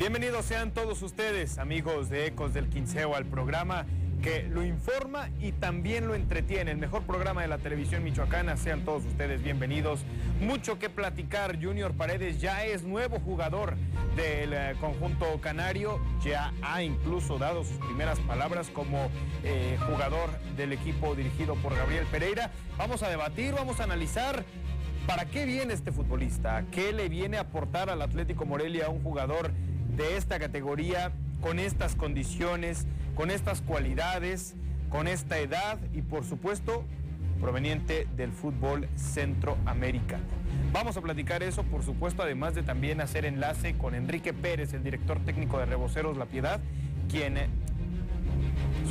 Bienvenidos sean todos ustedes, amigos de Ecos del Quinceo, al programa que lo informa y también lo entretiene, el mejor programa de la televisión michoacana. Sean todos ustedes bienvenidos. Mucho que platicar. Junior Paredes ya es nuevo jugador del conjunto canario, ya ha incluso dado sus primeras palabras como jugador del equipo dirigido por Gabriel Pereira. Vamos a debatir, vamos a analizar para qué viene este futbolista, qué le viene a aportar al Atlético Morelia a un jugador de esta categoría, con estas condiciones, con estas cualidades, con esta edad y por supuesto proveniente del fútbol centroamericano. Vamos a platicar eso, por supuesto, además de también hacer enlace con Enrique Pérez, el director técnico de Reboceros La Piedad, quien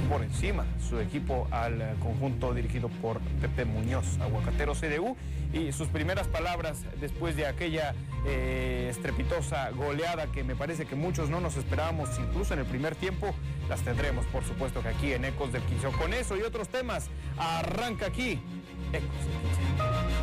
por encima su equipo al conjunto dirigido por Pepe Muñoz, Aguacatero CDU, y sus primeras palabras después de aquella estrepitosa goleada que me parece que muchos no nos esperábamos, incluso en el primer tiempo, las tendremos por supuesto que aquí en Ecos del Quinceo. Con eso y otros temas, arranca aquí Ecos del Quinceo.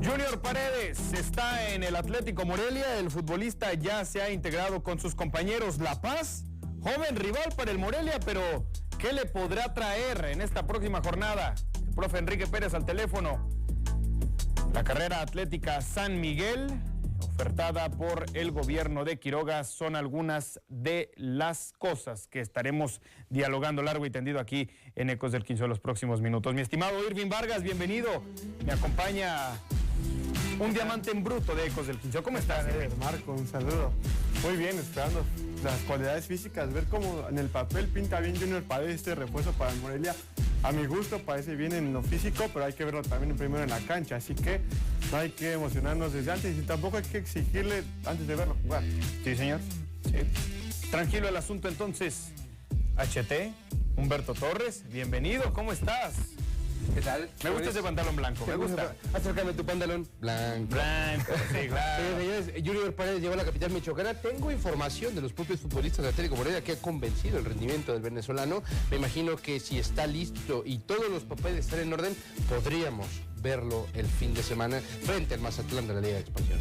Junior Paredes está en el Atlético Morelia. El futbolista ya se ha integrado con sus compañeros. La Paz, joven rival para el Morelia, pero ¿qué le podrá traer en esta próxima jornada? El profe Enrique Pérez al teléfono. La carrera atlética San Miguel, ofertada por el gobierno de Quiroga, son algunas de las cosas que estaremos dialogando largo y tendido aquí en Ecos del Quinceo en los próximos minutos. Mi estimado Irving Vargas, bienvenido. Me acompaña un diamante en bruto de Ecos del Quinceo. ¿Cómo estás? Marco, un saludo. Muy bien, esperando las cualidades físicas, ver cómo en el papel pinta bien Junior Paredes este refuerzo para el Morelia. A mi gusto parece bien en lo físico, pero hay que verlo también primero en la cancha, así que no hay que emocionarnos desde antes y tampoco hay que exigirle antes de verlo jugar. Sí, señor. Sí. Tranquilo el asunto entonces. HT, Humberto Torres, bienvenido, ¿cómo estás? ¿Qué tal? Me gusta ese pantalón blanco, me gusta. Acércame tu pantalón blanco. Blanco, sí, claro. Señores, Junior Paredes llegó a la capital michoacana. Tengo información de los propios futbolistas de Atlético Morelia que ha convencido el rendimiento del venezolano. Me imagino que si está listo y todos los papeles están en orden, podríamos verlo el fin de semana frente al Mazatlán de la Liga de Expansión.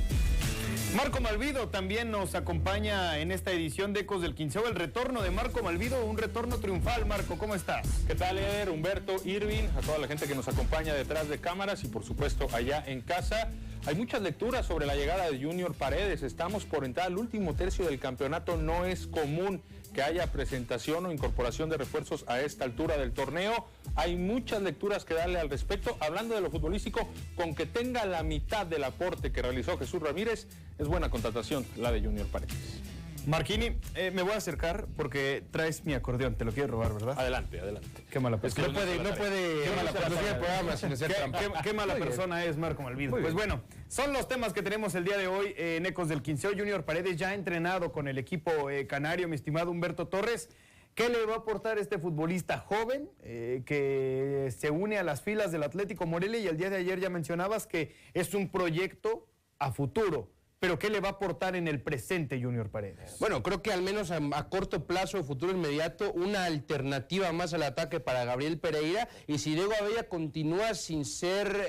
Marco Malvido también nos acompaña en esta edición de Ecos del Quinceo. El retorno de Marco Malvido, un retorno triunfal. Marco, ¿cómo estás? ¿Qué tal, Eder, Humberto, Irving, a toda la gente que nos acompaña detrás de cámaras y por supuesto allá en casa? Hay muchas lecturas sobre la llegada de Junior Paredes. Estamos por entrar al último tercio del campeonato. No es común que haya presentación o incorporación de refuerzos a esta altura del torneo. Hay muchas lecturas que darle al respecto. Hablando de lo futbolístico, con que tenga la mitad del aporte que realizó Jesús Ramírez, es buena contratación la de Junior Paredes. Marquini, me voy a acercar porque traes mi acordeón, te lo quiero robar, ¿verdad? Adelante, adelante. Qué mala persona. No puede Qué mala persona. Qué mala persona es Marco Malvido. Pues bueno, son los temas que tenemos el día de hoy en Ecos del Quinceo. Junior Paredes ya ha entrenado con el equipo canario, mi estimado Humberto Torres. ¿Qué le va a aportar este futbolista joven que se une a las filas del Atlético Morelia? Y el día de ayer ya mencionabas que es un proyecto a futuro. ¿Pero qué le va a aportar en el presente Junior Paredes? Bueno, creo que al menos a corto plazo, futuro inmediato, una alternativa más al ataque para Gabriel Pereira. Y si Diego Abella continúa sin ser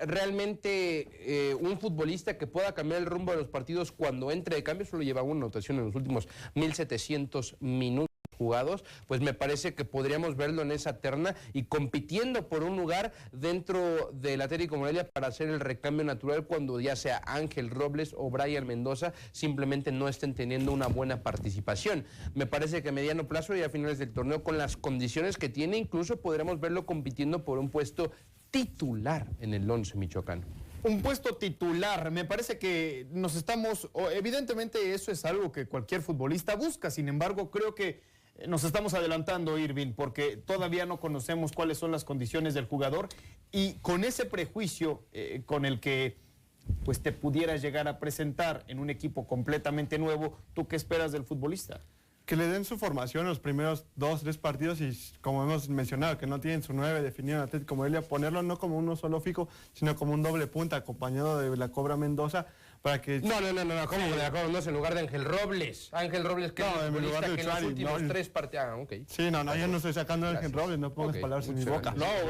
realmente un futbolista que pueda cambiar el rumbo de los partidos cuando entre de cambio, solo lleva una anotación en los últimos 1,700 minutos jugados, pues me parece que podríamos verlo en esa terna y compitiendo por un lugar dentro del Atlético Morelia para hacer el recambio natural cuando ya sea Ángel Robles o Brian Mendoza simplemente no estén teniendo una buena participación. Me parece que a mediano plazo y a finales del torneo, con las condiciones que tiene, incluso podremos verlo compitiendo por un puesto titular en el 11 michoacano. Un puesto titular, me parece que evidentemente eso es algo que cualquier futbolista busca, sin embargo creo que nos estamos adelantando, Irving, porque todavía no conocemos cuáles son las condiciones del jugador y con ese prejuicio con el que pues te pudieras llegar a presentar en un equipo completamente nuevo, ¿tú qué esperas del futbolista? Que le den su formación en los primeros 2, 3 partidos y, como hemos mencionado, que no tienen su 9 definido en Atlético Morelia, ponerlo no como uno solo fijo, sino como un doble punta acompañado de la Cobra Mendoza, para que... No, ¿cómo me acuerdo? No es en lugar de Ángel Robles. Ángel Robles, que No, es el en lugar futbolista de que en los Uchuari, últimos no. 3 partidos... Ah, ok. Sí, no, yo no estoy sacando a Ángel Gracias. Robles, no pongas Ok, palabras en mi muchas boca. gracias.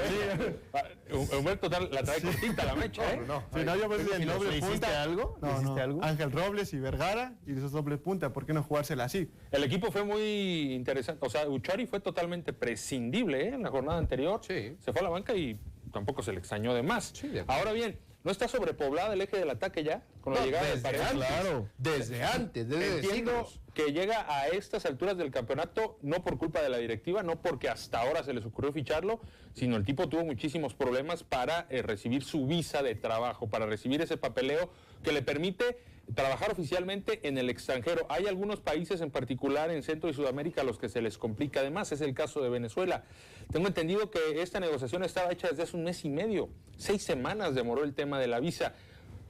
No, güey. Humberto la trae cortita la mecha, ¿eh? Si no, yo voy bien doble ¿Le hiciste punta. algo? ¿Le No, hiciste no. algo? Ángel Robles y Vergara y esos doble punta, ¿por qué no jugársela así? El equipo fue muy interesante. O sea, Uchuari fue totalmente prescindible, ¿eh? En la jornada anterior. Sí. Se fue a la banca y tampoco se le extrañó de más. Sí, de acuerdo. Ahora bien, ¿no está sobrepoblada el eje del ataque ya? Con la No, llegada de desde Paredes. antes. Claro. Desde antes, desde Entiendo siglos. que llega a estas alturas del campeonato no por culpa de la directiva, no porque hasta ahora se les ocurrió ficharlo, sino el tipo tuvo muchísimos problemas para recibir su visa de trabajo, para recibir ese papeleo que le permite trabajar oficialmente en el extranjero. Hay algunos países en particular en Centro y Sudamérica a los que se les complica, además es el caso de Venezuela. Tengo entendido que esta negociación estaba hecha desde hace un mes y medio, 6 semanas demoró el tema de la visa.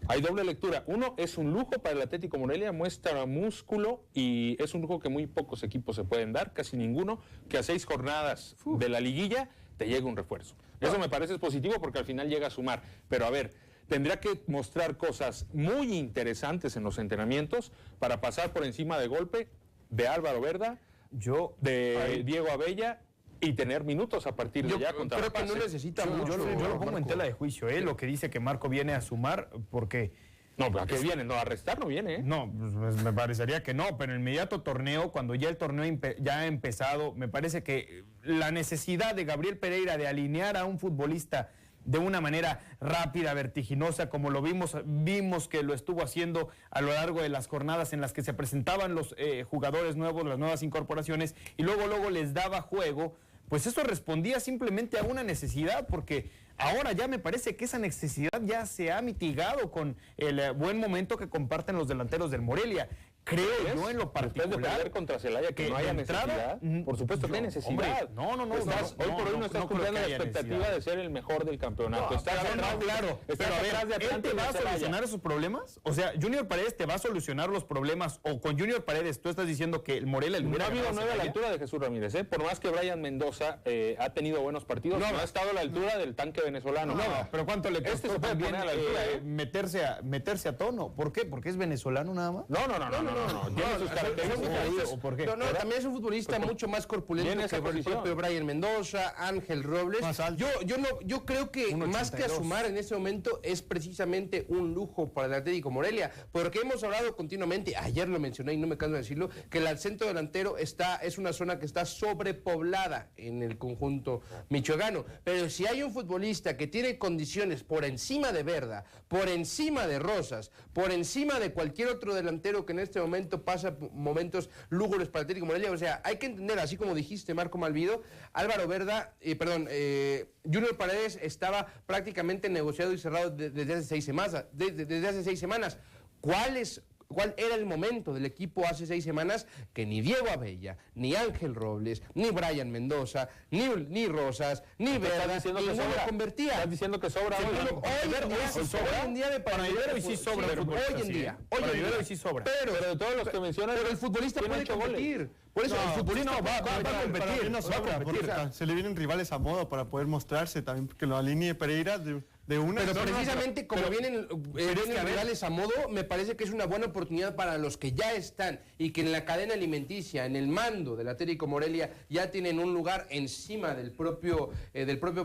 Hay doble lectura. Uno, es un lujo para el Atlético Morelia, muestra músculo y es un lujo que muy pocos equipos se pueden dar, casi ninguno, que a 6 jornadas de la liguilla te llegue un refuerzo. Eso me parece positivo porque al final llega a sumar. Pero a ver, tendrá que mostrar cosas muy interesantes en los entrenamientos para pasar por encima de golpe de Álvaro Verda, de Diego Abella y tener minutos a partir de Yo ya contra creo que no Paz, ¿eh? necesita Yo mucho. lo pongo en Marco. tela de juicio, lo que dice que Marco viene a sumar, porque No, ¿a qué viene? No, a restar no viene, ¿eh? no, pues me parecería que no, pero en el inmediato torneo, cuando ya el torneo ya ha empezado, me parece que la necesidad de Gabriel Pereira de alinear a un futbolista de una manera rápida, vertiginosa, como lo vimos que lo estuvo haciendo a lo largo de las jornadas en las que se presentaban los jugadores nuevos, las nuevas incorporaciones, y luego les daba juego, pues eso respondía simplemente a una necesidad, porque ahora ya me parece que esa necesidad ya se ha mitigado con el buen momento que comparten los delanteros del Morelia. Creo yo en lo Después de particular perder contra Celaya que no haya de entrada, necesidad, por supuesto que hay necesidad. hombre, no, Estás- no, hoy por hoy no estás creo cumpliendo que la haya expectativa necesidad. de ser el mejor del campeonato. No, Estás claro, atrás, claro, estás pero a ver, atrás de ¿él Atlante te y va a de Celaya. solucionar esos problemas? O sea, Junior Paredes te va a solucionar los problemas, o con Junior Paredes tú estás diciendo que el Morelia le No hubiera ha habido ganado 9 a la Celaya? altura de Jesús Ramírez, ¿eh? Por más que Brian Mendoza ha tenido buenos partidos, no ha estado a la altura del tanque venezolano. No, pero ¿cuánto le Este costó se puede también poner a la altura, meterse a tono? ¿Por qué? ¿Porque es venezolano nada más? No. Tiene sus características. ¿O por qué? No, también es un futbolista mucho más corpulento Viene que esa el posición. propio Brian Mendoza, Ángel Robles. Más alto. Yo creo que 1.82. más que a sumar en este momento es precisamente un lujo para el Atlético Morelia, porque hemos hablado continuamente, ayer lo mencioné y no me canso de decirlo, que el centro delantero es una zona que está sobrepoblada en el conjunto michoacano, pero si hay un futbolista que tiene condiciones por encima de Verda, por encima de Rosas, por encima de cualquier otro delantero que en este momento pasa momentos lúgubres para el Atlético Morelia, o sea, hay que entender, así como dijiste Marco Malvido, Álvaro Verda, Junior Paredes estaba prácticamente negociado y cerrado desde hace 6 semanas. Desde hace 6 semanas. ¿Cuál era el momento del equipo hace 6 semanas? Que ni Diego Abella, ni Ángel Robles, ni Brian Mendoza, ni Rosas, ni Verda, ninguno convertía. Estás diciendo que sobra hoy. Hoy en día me parece. Para Ibero hoy sí sobra el futbolista, Hoy en sí, día. Para Ibero hoy sí sobra. Pero de todos los que mencionas, el futbolista tiene puede 8 goles. competir. Por eso el futbolista va a competir. Para mí no sobra, porque se le vienen rivales a modo para poder mostrarse también, porque lo alinee Pereira de una... Pero No, precisamente como vienen rivales a modo, me parece que es una buena oportunidad para los que ya están y que en la cadena alimenticia, en el mando del Atlético Morelia, ya tienen un lugar encima del propio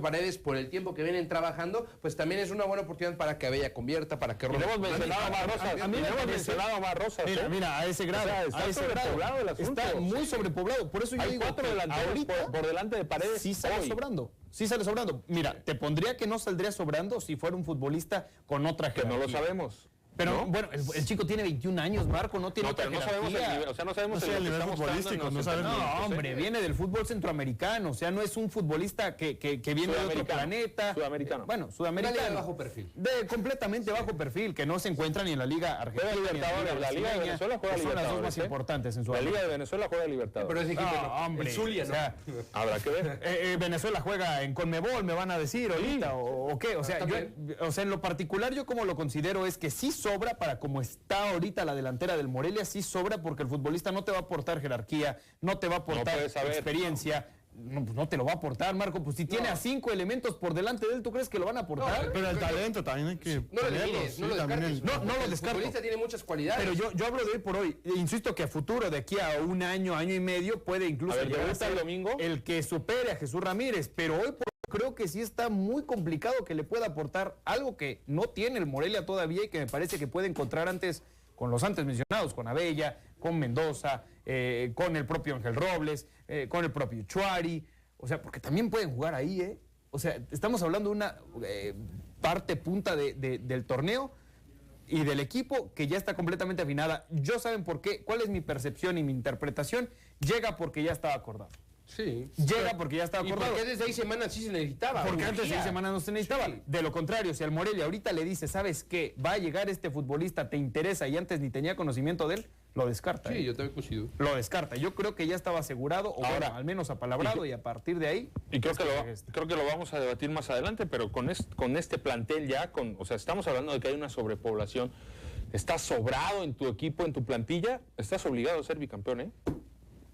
Paredes por el tiempo que vienen trabajando, pues también es una buena oportunidad para que Abella convierta, para que Y no hemos mencionado a más Rosas. a mí me parece- Mira, a ese grado, está a ese grado, sobrepoblado el asunto. está muy sobrepoblado. Por eso yo Hay digo 4 que delanteros ahorita por delante de Paredes. sí sale hoy. sobrando. Sí sale sobrando. Mira, te pondría que no saldría sobrando si fuera un futbolista con otra Que no jerarquía. lo sabemos. Pero ¿no? bueno, el chico tiene 21 años, Marco, no tiene No, otra pero no sabemos el jerarquía. nivel, o sea, no sabemos No sé, el nivel que está mostrando en futbolístico, los no sabemos. entrenamientos, No, hombre, viene del fútbol centroamericano, o sea, no es un futbolista que viene de otro Sudamericano. planeta. Sudamericano. Bueno, Una sudamericano. liga de bajo perfil. Completamente bajo perfil, que no se encuentra ni en la Liga Argentina. Juega ni en Libertadores, la Liga de brasileña, Venezuela juega que son las dos Libertadores, más ¿eh? importantes en La Sudamérica. Liga de Venezuela juega Libertadores. Pero ese equipo No, no. hombre, El Zulia, o ¿no? sea, Habrá que ver. Venezuela juega en Conmebol, me van a decir ahorita, o qué. O sea, en lo particular, yo como lo considero es que sí sobra para como está ahorita la delantera del Morelia, sí sobra porque el futbolista no te va a aportar jerarquía, no te va a aportar puedes saber. experiencia. no, pues no te lo va a aportar, Marco. Pues si tiene a 5 elementos por delante de él, ¿tú crees que lo van a aportar? Pero el talento también hay que No lo tenerlo, elimines, sí, no lo también descartes. No lo El descarto. futbolista tiene muchas cualidades. Pero yo hablo de hoy por hoy. Insisto que a futuro, de aquí a un año, año y medio, puede incluso A ver, ¿te llegar a gusta ser el domingo? el que supere a Jesús Ramírez. Pero hoy por hoy creo que sí está muy complicado que le pueda aportar algo que no tiene el Morelia todavía y que me parece que puede encontrar antes con los antes mencionados, con Abella, con Mendoza, con el propio Ángel Robles, con el propio Chuari. O sea, porque también pueden jugar ahí, ¿eh? O sea, estamos hablando de una parte punta del torneo y del equipo que ya está completamente afinada. ¿Yo saben por qué? ¿Cuál es mi percepción y mi interpretación? Llega porque ya estaba acordado. Sí. Llega porque ya estaba ¿Y acordado. por qué desde 6 semanas sí se necesitaba? Porque antes de Urgía. 6 semanas no se necesitaba. Sí. De lo contrario, si al Morelia ahorita le dice, ¿sabes qué? Va a llegar este futbolista, te interesa y antes ni tenía conocimiento de él, lo descarta. Sí, yo también coincido. Lo descarta. Yo creo que ya estaba asegurado, o Ahora, bueno, al menos apalabrado, y a partir de ahí... Y creo es que, llega este. creo que lo vamos a debatir más adelante, pero con este plantel ya, o sea, estamos hablando de que hay una sobrepoblación. Estás sobrado en tu equipo, en tu plantilla, estás obligado a ser bicampeón, ¿eh?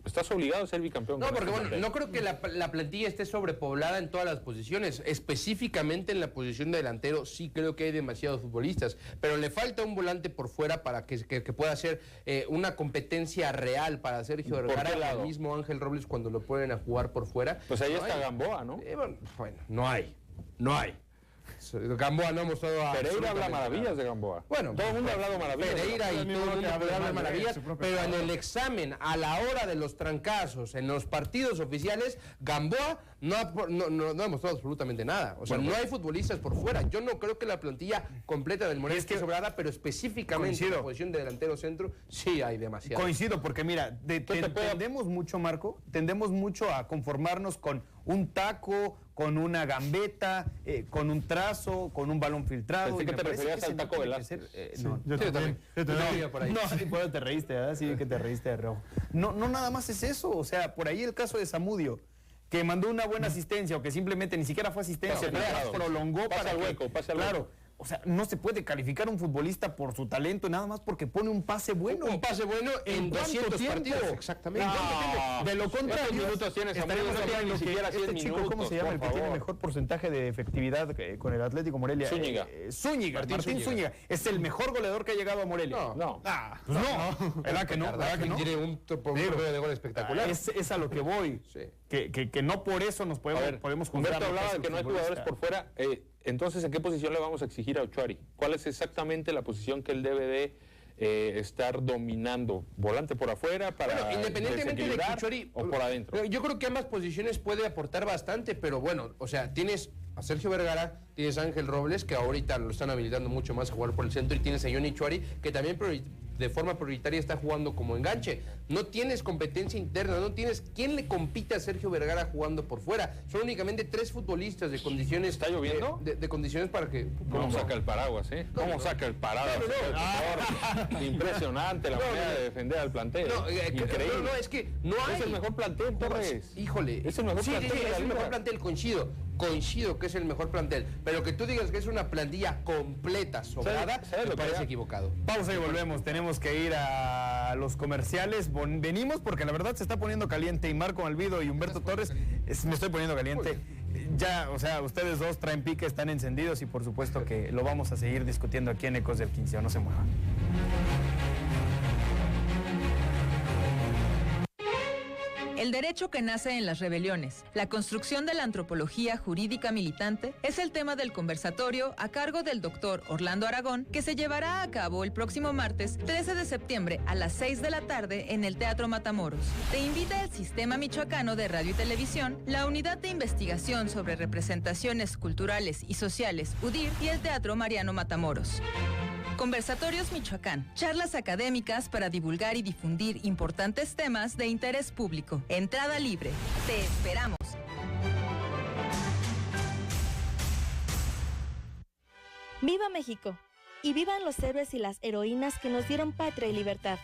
Estás obligado a ser bicampeón. No, con porque este bueno, plantel. no creo que la plantilla esté sobrepoblada en todas las posiciones. Específicamente en la posición de delantero sí creo que hay demasiados futbolistas, pero le falta un volante por fuera para que pueda hacer una competencia real para Sergio ¿Por Vergara qué y lado? al mismo Ángel Robles cuando lo ponen a jugar por fuera. Pues ahí No está hay. Gamboa, ¿no? Bueno, no hay. Gamboa no ha mostrado Pereira habla absolutamente maravillas nada. de Gamboa. Bueno, todo el mundo ha hablado maravillas. Pereira y Todo el todo el mundo mundo que puede habla hablar mal de maravillas, su propio pero en jugador. el examen, a la hora de los trancazos, en los partidos oficiales, Gamboa no ha mostrado absolutamente nada. O sea, no hay futbolistas por fuera. Yo no creo que la plantilla completa del Morelia esté sobrada, pero específicamente en la posición de delantero centro, sí hay demasiado. Coincido, porque mira, tendemos mucho, Marco, tendemos mucho a conformarnos con un taco, con una gambeta, con un trazo, con un balón filtrado. Pensé y que me te parece referías ese al no Taco tiene que Velázquez. ser, no. Yo Sí, también. Yo No, también. iba por ahí. No, sí, por eso te reíste, ¿verdad? Sí, que te reíste de rojo. No, nada más es eso. O sea, por ahí el caso de Zamudio, que mandó una buena asistencia o que simplemente ni siquiera fue asistencia, No, nada más claro. prolongó Pasa para al que- hueco, pasa al claro. hueco. O sea, no se puede calificar un futbolista por su talento nada más porque pone un pase bueno. Un pase bueno en cuánto 200 tiempo? partidos. Exactamente. ¿En cuánto tiempo? De lo contrario, ¿cuántos minutos tienes, estaríamos Samuel? No tiene hablando ni que siquiera 100 este chico, ¿cómo minutos, se llama? El por que tiene favor. mejor porcentaje de efectividad con el Atlético Morelia. Zúñiga. Zúñiga, Martín Zúñiga. Es el mejor goleador que ha llegado a Morelia. No. Pues no. ¿Verdad que no? ¿Verdad que no? Tiene un promedio de gol espectacular. Es a lo que voy. Sí. Que no por eso nos A podemos, ver, podemos Humberto juzgar lo hablaba hace de que el no hay jugadores futbolista. por fuera. Entonces, ¿en qué posición le vamos a exigir a Ochoari? ¿Cuál es exactamente la posición que él debe de estar dominando? ¿Volante por afuera para Bueno, independientemente de que desequilibrar Chori o por adentro? Yo creo que ambas posiciones puede aportar bastante, pero bueno, o sea, tienes a Sergio Vergara, tienes a Ángel Robles, que ahorita lo están habilitando mucho más a jugar por el centro, y tienes a Johnny Chuari, que también de forma prioritaria está jugando como enganche. No tienes competencia interna, no tienes quién le compite a Sergio Vergara jugando por fuera. Son únicamente 3 futbolistas de condiciones. ¿Está lloviendo? De condiciones para que. ¿Cómo saca el paraguas, eh? ¿Cómo no. saca el paraguas? Impresionante la manera de defender al plantel. No, Increíble. no, es que no hay. Es el mejor plantel, Torres. Híjole. Es el mejor Sí, plantel de la es el liga. mejor plantel, coincido que es el mejor plantel, pero que tú digas que es una plantilla completa, sobrada, ¿Sabes me lo que parece era? equivocado. Pausa y volvemos. Tenemos que ir a los comerciales. Venimos porque la verdad se está poniendo caliente y Marco Malvido y Humberto Torres, me estoy poniendo caliente. Ya, o sea, ustedes dos traen pique, están encendidos y por supuesto que lo vamos a seguir discutiendo aquí en Ecos del 15. No se muevan. El derecho que nace en las rebeliones, la construcción de la antropología jurídica militante, es el tema del conversatorio a cargo del doctor Orlando Aragón, que se llevará a cabo el próximo martes 13 de septiembre a las 6 de la tarde en el Teatro Matamoros. Te invita el Sistema Michoacano de Radio y Televisión, la Unidad de Investigación sobre Representaciones Culturales y Sociales, UDIR, y el Teatro Mariano Matamoros. Conversatorios Michoacán, charlas académicas para divulgar y difundir importantes temas de interés público. Entrada libre. Te esperamos. ¡Viva México! Y vivan los héroes y las heroínas que nos dieron patria y libertad.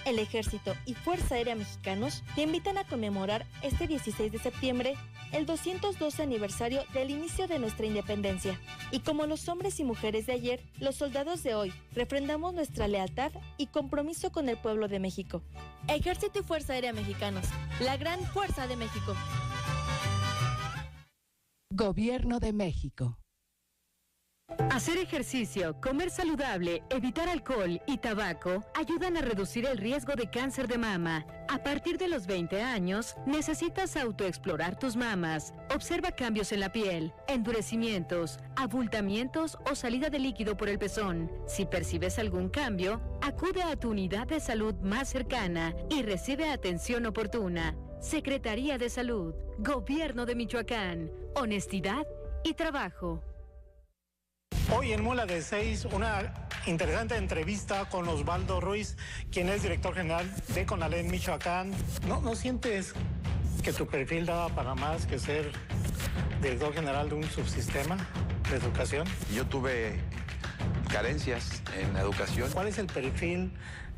El Ejército y Fuerza Aérea Mexicanos te invitan a conmemorar este 16 de septiembre el 212 aniversario del inicio de nuestra independencia. Y como los hombres y mujeres de ayer, los soldados de hoy refrendamos nuestra lealtad y compromiso con el pueblo de México. Ejército y Fuerza Aérea Mexicanos, la gran fuerza de México. Gobierno de México. Hacer ejercicio, comer saludable, evitar alcohol y tabaco ayudan a reducir el riesgo de cáncer de mama. A partir de los 20 años, necesitas autoexplorar tus mamas. Observa cambios en la piel, endurecimientos, abultamientos o salida de líquido por el pezón. Si percibes algún cambio, acude a tu unidad de salud más cercana y recibe atención oportuna. Secretaría de Salud, Gobierno de Michoacán, honestidad y trabajo. Hoy en Mula de 6, una interesante entrevista con Osvaldo Ruiz, quien es director general de CONALED Michoacán. ¿No sientes que tu perfil daba para más que ser director general de un subsistema de educación? Yo tuve carencias en la educación. ¿Cuál es el perfil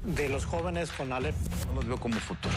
de los jóvenes CONALED? No los veo como futuro.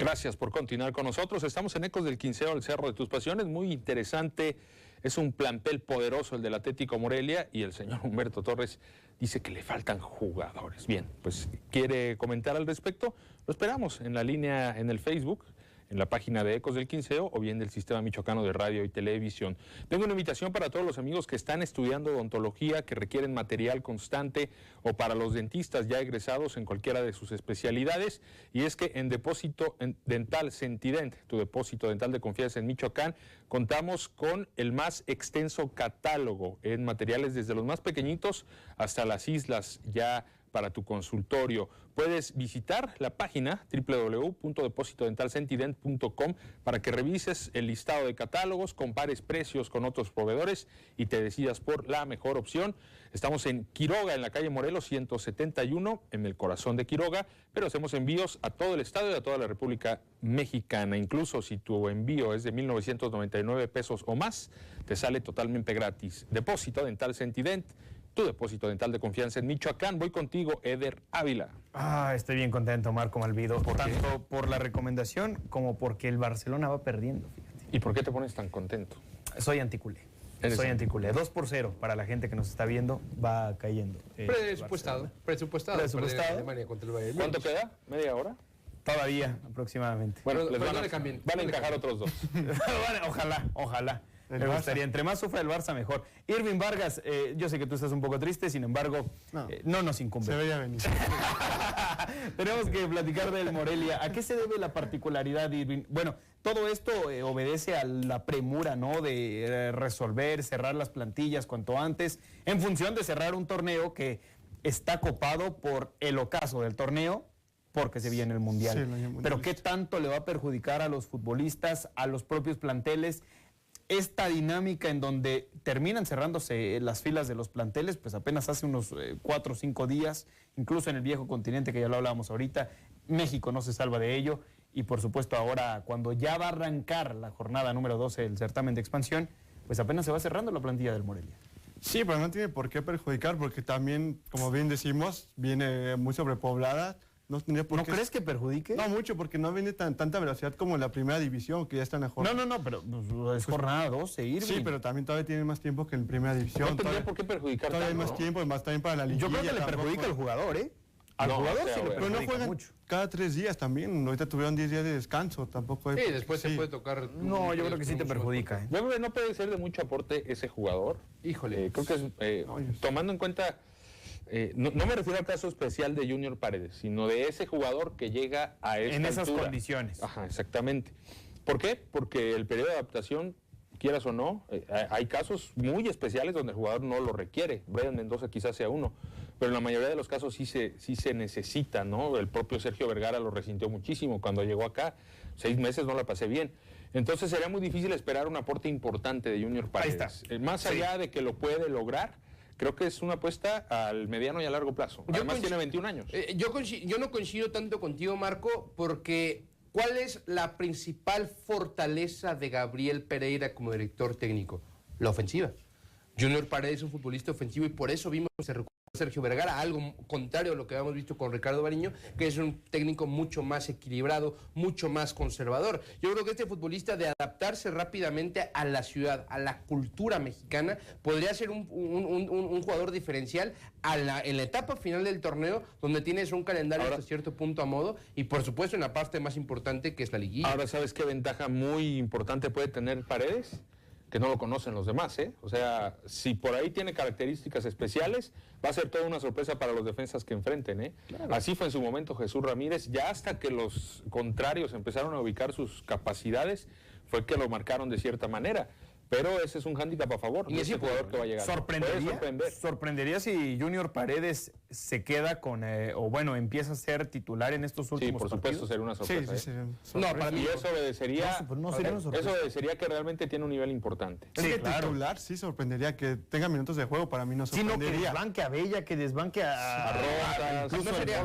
Gracias por continuar con nosotros. Estamos en Ecos del Quinceo, el Cerro de tus Pasiones. Muy interesante. Es un plantel poderoso el del Atlético Morelia y el señor Humberto Torres dice que le faltan jugadores. Bien, pues quiere comentar al respecto. Lo esperamos en la línea en el Facebook, en la página de Ecos del Quinceo o bien del Sistema Michoacano de Radio y Televisión. Tengo una invitación para todos los amigos que están estudiando odontología, que requieren material constante, o para los dentistas ya egresados en cualquiera de sus especialidades, y es que en Depósito Dental Sentident, tu depósito dental de confianza en Michoacán, contamos con el más extenso catálogo en materiales desde los más pequeñitos hasta las islas ya para tu consultorio. Puedes visitar la página www.depositodentalsentident.com para que revises el listado de catálogos, compares precios con otros proveedores y te decidas por la mejor opción. Estamos en Quiroga, en la calle Morelos 171, en el corazón de Quiroga, pero hacemos envíos a todo el estado y a toda la República Mexicana. Incluso si tu envío es de 1,999 pesos o más, te sale totalmente gratis. Depósito Dental Sentident, tu depósito dental de confianza en Michoacán. Voy contigo, Eder Ávila. Estoy bien contento, Marco Malvido, tanto por la recomendación como porque el Barcelona va perdiendo, fíjate. ¿Y por qué te pones tan contento? Soy anticulé. Soy anticulé. 2-0 para la gente que nos está viendo, va cayendo. Presupuestado. Alemania contra el Bayern. ¿Cuánto queda? ¿Media hora? Todavía, aproximadamente. Bueno, les van a encajar otros dos. Ojalá. Me gustaría, entre más sufra el Barça, mejor. Irving Vargas, yo sé que tú estás un poco triste, sin embargo, no nos incumbe. Se veía venir. Tenemos que platicar del Morelia. ¿A qué se debe la particularidad, Irving? Bueno, todo esto obedece a la premura, ¿no?, de resolver, cerrar las plantillas cuanto antes, en función de cerrar un torneo que está copado por el ocaso del torneo, porque se viene el Mundial. Sí, pero ¿qué tanto le va a perjudicar a los futbolistas, a los propios planteles? Esta dinámica en donde terminan cerrándose las filas de los planteles, pues apenas hace unos 4 o 5 días, incluso en el viejo continente, que ya lo hablábamos ahorita, México no se salva de ello, y por supuesto ahora, cuando ya va a arrancar la jornada número 12 del certamen de expansión, pues apenas se va cerrando la plantilla del Morelia. Sí, pero no tiene por qué perjudicar, porque también, como bien decimos, viene muy sobrepoblada. No crees que perjudique? No mucho, porque no viene tanta velocidad como en la primera división, que ya está en la jornada. No, pero es jornada 12, Irving. Sí, pero también todavía tiene más tiempo que en primera división. No tendría por qué perjudicar todavía tanto, hay más tiempo, más también para la liguilla. Yo creo que le perjudica al jugador, ¿eh? Al jugador sí le perjudica pero no juegan mucho. Cada 3 días también. Ahorita tuvieron 10 días de descanso, tampoco hay... Sí, después se puede tocar... No, yo creo que sí te perjudica. No puede ser de mucho aporte ese jugador. Híjole. Creo que es, tomando en cuenta... no me refiero al caso especial de Junior Paredes, sino de ese jugador que llega a esta en esas altura. Condiciones. Ajá, exactamente. ¿Por qué? Porque el periodo de adaptación, quieras o no, hay casos muy especiales donde el jugador no lo requiere. Brian Mendoza quizás sea uno, pero en la mayoría de los casos sí se necesita, ¿no? El propio Sergio Vergara lo resintió muchísimo cuando llegó acá. 6 meses no la pasé bien. Entonces sería muy difícil esperar un aporte importante de Junior Paredes. Ahí está. Más allá de que lo puede lograr, creo que es una apuesta al mediano y a largo plazo. Además tiene 21 años. Yo no coincido tanto contigo, Marco, porque ¿cuál es la principal fortaleza de Gabriel Pereira como director técnico? La ofensiva. Junior Paredes es un futbolista ofensivo y por eso vimos que se recuperó Sergio Vergara, algo contrario a lo que habíamos visto con Ricardo Bariño, que es un técnico mucho más equilibrado, mucho más conservador. Yo creo que este futbolista, de adaptarse rápidamente a la ciudad, a la cultura mexicana, podría ser un jugador diferencial en la etapa final del torneo, donde tienes un calendario hasta cierto punto a modo, y por supuesto en la parte más importante, que es la liguilla. Ahora, ¿sabes qué ventaja muy importante puede tener Paredes? Que no lo conocen los demás, ¿eh? O sea, si por ahí tiene características especiales, va a ser toda una sorpresa para los defensas que enfrenten, ¿eh? Claro. Así fue en su momento Jesús Ramírez, ya hasta que los contrarios empezaron a ubicar sus capacidades, fue que lo marcaron de cierta manera. Pero ese es un hándicap a favor de ese jugador que va a llegar. Sorprendería si Junior Paredes se queda con, o bueno, empieza a ser titular en estos últimos partidos. Sí, por supuesto, sería una sorpresa. Sí. No, para mí eso obedecería, no sería una sorpresa. Eso obedecería que realmente tiene un nivel importante. Es que titular sí sorprendería, que tenga minutos de juego, para mí no sorprendería. Sino que desbanque a Bella, que desbanque a Rojas. Incluso sería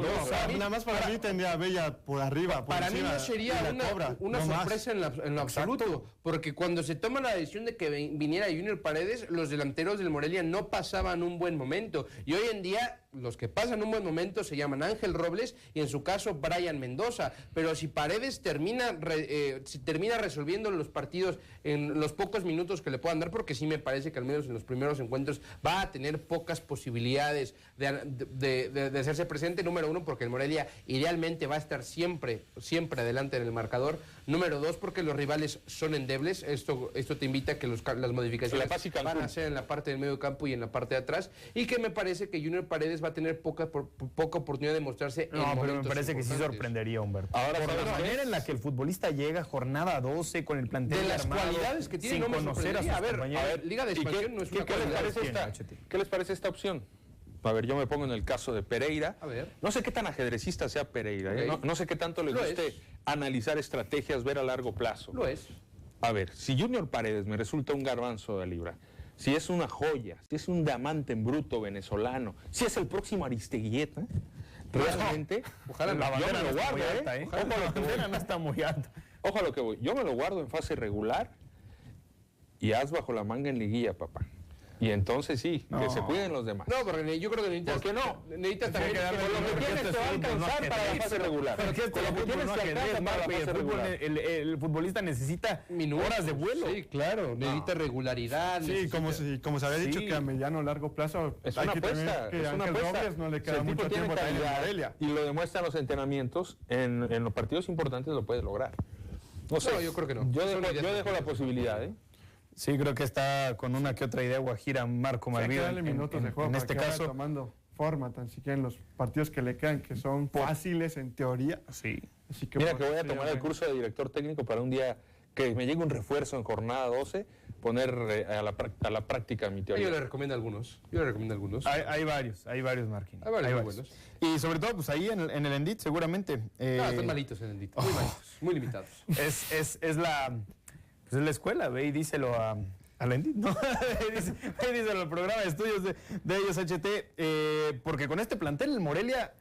nada más para mí tendría a Bella por arriba, por para encima, mí no sería una sorpresa en lo absoluto, porque cuando se toma la decisión de que viniera Junior Paredes, los delanteros del Morelia no pasaban un buen momento, y hoy en día los que pasan un buen momento se llaman Ángel Robles y en su caso Brian Mendoza, pero si Paredes termina resolviendo los partidos en los pocos minutos que le puedan dar, porque sí me parece que al menos en los primeros encuentros va a tener pocas posibilidades de hacerse presente, número uno, porque el Morelia idealmente va a estar siempre adelante en el marcador, número dos, porque los rivales son endebles, esto te invita a que las modificaciones van a ser en la parte del medio campo y en la parte de atrás, y que me parece que Junior Paredes va a tener poca oportunidad de mostrarse en momentos pero me parece que sí sorprendería, Humberto. Ahora, por la manera en la que el futbolista llega, jornada 12, con el plantel de las armado, cualidades que tiene, sin conocer a sus compañeros. A ver, Liga de Expansión no es una cualidad. ¿Qué les parece esta opción? A ver, yo me pongo en el caso de Pereira. A ver. No sé qué tan ajedrecista sea Pereira, ¿eh? No sé qué tanto le guste analizar estrategias, ver a largo plazo. Lo es. A ver, si Junior Paredes me resulta un garbanzo de libra, si es una joya, si es un diamante en bruto venezolano, si es el próximo Aristeguieta, realmente, ojalá la bandera yo me lo guardo, alta, ¿eh? Ojalá la bandera no está muy alta. Ojo a lo que voy, yo me lo guardo en fase regular y haz bajo la manga en liguilla, papá. Y entonces sí, que se cuiden los demás. No, porque yo creo que necesitas... ¿Por qué no? Necesitas también... Con lo que tienes te va a alcanzar para la fase regular. Pero con lo que tienes te alcanza para la fase regular. El futbolista necesita horas de vuelo. Sí, claro. Necesita regularidad. Sí, como se había dicho que a mediano o largo plazo... Es una apuesta. Que Ángel Robles no le queda mucho tiempo también en Morelia. Y lo demuestran los entrenamientos, en los partidos importantes lo puede lograr. No sé, yo creo que no. Yo dejo la posibilidad, ¿eh? Sí, creo que está con una que otra idea guajira Marco Malvido. En este caso, tomando forma, tan siquiera en los partidos que le quedan, que son fáciles en teoría. Sí. Así que mira que voy a tomar el curso de director técnico para un día que me llegue un refuerzo en jornada 12, poner a la práctica mi teoría. Yo le recomiendo algunos. Hay varios, Marquín. Hay varios buenos. Y sobre todo, pues ahí en el Endit, seguramente. Están malitos en el Endit. Muy malitos, muy limitados. Es la escuela, ve y díselo al Endit, ¿no? díselo al programa de estudios de ellos, HT, porque con este plantel el Morelia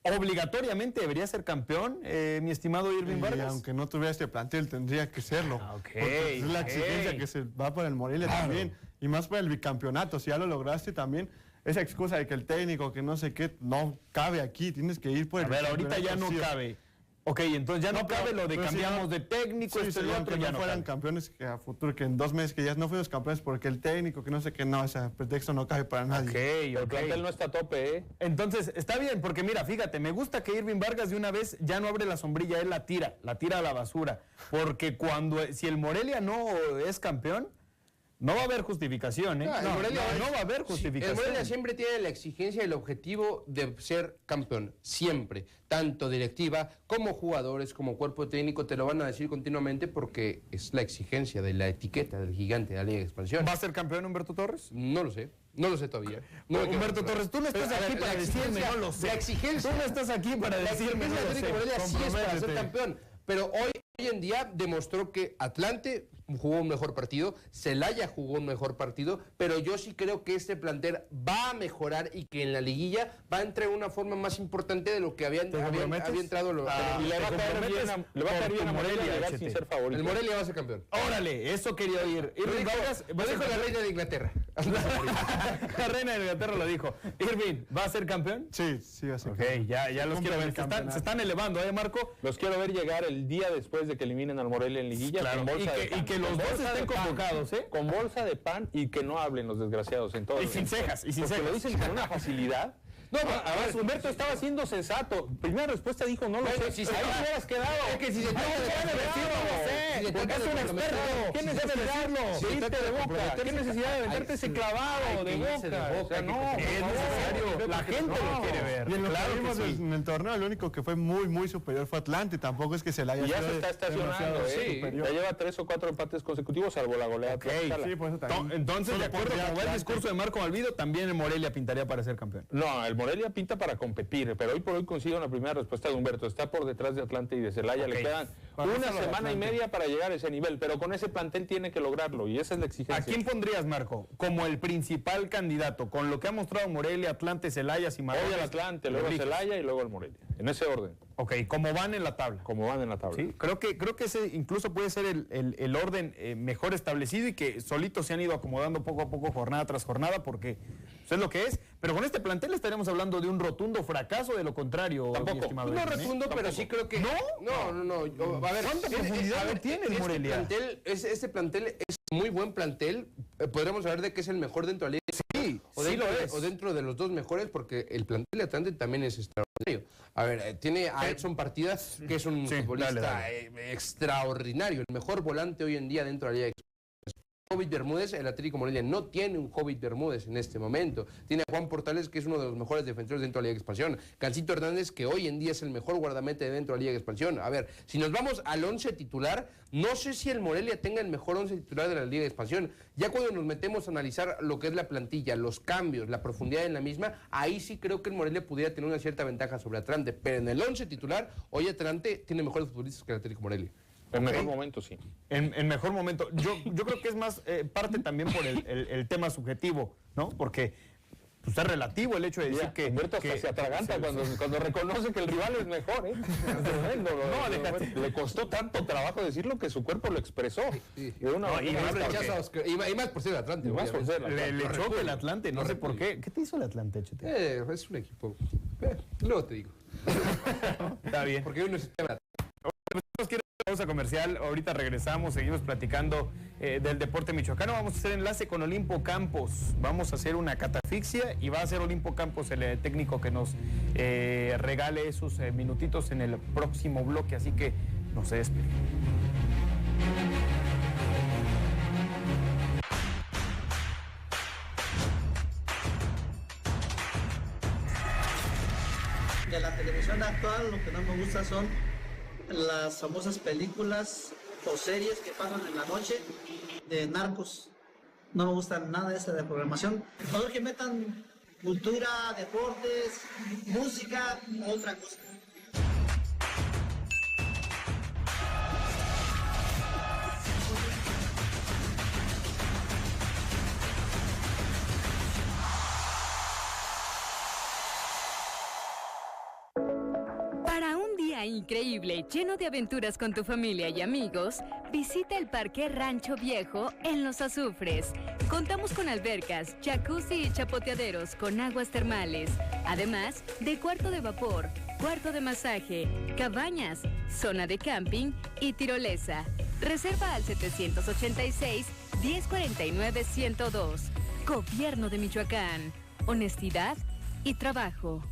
obligatoriamente debería ser campeón, mi estimado Irving Vargas. Aunque no tuviera este plantel, tendría que serlo. Porque es la exigencia que se va para el Morelia también, y más para el bicampeonato. Si ya lo lograste también, esa excusa de que el técnico, que no sé qué, no cabe aquí, tienes que ir por el bicampeonato. Ahorita ya no cabe. Ok, entonces ya no cabe lo de cambiamos de técnico, otro, ya no fueran campeones, que a futuro, que en 2 meses que ya no fuimos campeones porque el técnico, que no sé qué, no, ese pretexto no cabe para nadie. El plantel no está a tope, ¿eh? Entonces, está bien, porque mira, fíjate, me gusta que Irving Vargas de una vez ya no abre la sombrilla, él la tira a la basura, porque si el Morelia no es campeón, no va a haber justificación, ¿eh? No va a haber justificación. El Morelia siempre tiene la exigencia y el objetivo de ser campeón, siempre. Tanto directiva como jugadores, como cuerpo técnico, te lo van a decir continuamente porque es la exigencia de la etiqueta del gigante de la Liga de Expansión. ¿Va a ser campeón Humberto Torres? No lo sé todavía. Humberto Torres, tú no estás aquí para decirme, no lo sé. La exigencia... Tú no estás aquí para decirme, no lo sé. Morelia sí es para ser campeón, pero hoy en día demostró que Atlante jugó un mejor partido, Celaya jugó un mejor partido, pero yo sí creo que este plantel va a mejorar y que en la liguilla va a entrar de una forma más importante de lo que había entrado. Y le va a caer bien a Morelia sin ser favorito. El Morelia va a ser campeón. Órale, eso quería oír. Lo dijo la reina de Inglaterra. La reina de Inglaterra lo dijo. Irving, ¿va a ser campeón? Sí, va a ser campeón. Ya los quiero ver. Se están elevando, Marco? Los quiero ver llegar el día después de que eliminen al Morelia en liguilla. Claro, y que los dos estén convocados, ¿eh? Con bolsa de pan y que no hablen los desgraciados en todo. Y sin cejas, y sin cejas. Lo dicen con una facilidad. No, a ver, Humberto estaba siendo sensato. Primera respuesta dijo, no lo sé. Si se ahí te hubieras quedado. Es que si se trata de porque es un experto. ¿Qué necesidad de decirlo? De boca. ¿Qué necesidad de meterte ese clavado de boca? O sea, no, es necesario. La gente lo quiere ver. Y en lo que vimos en el torneo, el único que fue muy superior fue Atlante. Tampoco es que se la haya y ya se está estacionando, ya lleva 3 o 4 empates consecutivos, salvo la goleada. Sí, pues eso también. Entonces, de acuerdo con el discurso de Marco Malvido, también el Morelia pintaría para ser campeón. No, el Morelia pinta para competir, pero hoy por hoy consigo una primera respuesta de Humberto. Está por detrás de Atlante y de Celaya. Le quedan una semana y media para llegar a ese nivel, pero con ese plantel tiene que lograrlo y esa es la exigencia. ¿A quién pondrías, Marco, como el principal candidato? Con lo que ha mostrado Morelia, Atlante, Celaya, Cimarrones. Hoy el Atlante, luego Celaya y luego el Morelia. En ese orden. Ok, ¿cómo van en la tabla? Como van en la tabla. Sí, creo que ese incluso puede ser el orden mejor establecido y que solitos se han ido acomodando poco a poco, jornada tras jornada, porque eso es lo que es. Pero con este plantel estaríamos hablando de un rotundo fracaso, de lo contrario. Tampoco. No rotundo, pero sí creo que... ¿No? A ver, ¿cuánta profundidad tiene el Morelia? Este plantel es muy buen plantel. Podríamos hablar de que es el mejor dentro de la liga. O dentro de los dos mejores, porque el plantel de Atlante también es extraordinario. A ver, tiene a Edson Partidas, que es un futbolista extraordinario, el mejor volante hoy en día dentro de la liga. Hobbit Bermúdez, el Atlético Morelia no tiene un Hobbit Bermúdez en este momento. Tiene a Juan Portales, que es uno de los mejores defensores dentro de la Liga de Expansión. Cancito Hernández, que hoy en día es el mejor guardamete dentro de la Liga de Expansión. A ver, si nos vamos al 11 titular, no sé si el Morelia tenga el mejor 11 titular de la Liga de Expansión. Ya cuando nos metemos a analizar lo que es la plantilla, los cambios, la profundidad en la misma, ahí sí creo que el Morelia pudiera tener una cierta ventaja sobre Atlante. Pero en el 11 titular, hoy Atlante tiene mejores futbolistas que el Atlético Morelia. En mejor momento, sí. En mejor momento. Yo creo que es más parte también por el tema subjetivo, ¿no? Porque pues, es relativo el hecho de decir que... Humberto hasta se atraganta cuando reconoce que el rival es mejor, ¿eh? Le costó tanto trabajo decirlo que su cuerpo lo expresó. Y más por ser el Atlante. Le choca el Atlante, no sé por qué. ¿Qué te hizo el Atlante, Chete? Es un equipo. Luego te digo. Está bien. Porque uno es... Pausa comercial, ahorita regresamos, seguimos platicando del deporte michoacano. Vamos a hacer enlace con Olimpo Campos, vamos a hacer una catafixia y va a ser Olimpo Campos el técnico que nos regale esos minutitos en el próximo bloque, así que no se despeguen. De la televisión actual lo que no me gusta son las famosas películas o series que pasan en la noche de narcos. No me gusta nada esa de programación. Todo que metan cultura, deportes, música, otra cosa. Increíble, lleno de aventuras con tu familia y amigos, visita el Parque Rancho Viejo en Los Azufres. Contamos con albercas, jacuzzi y chapoteaderos con aguas termales, además de cuarto de vapor, cuarto de masaje, cabañas, zona de camping y tirolesa. Reserva al 786-1049-102. Gobierno de Michoacán. Honestidad y trabajo.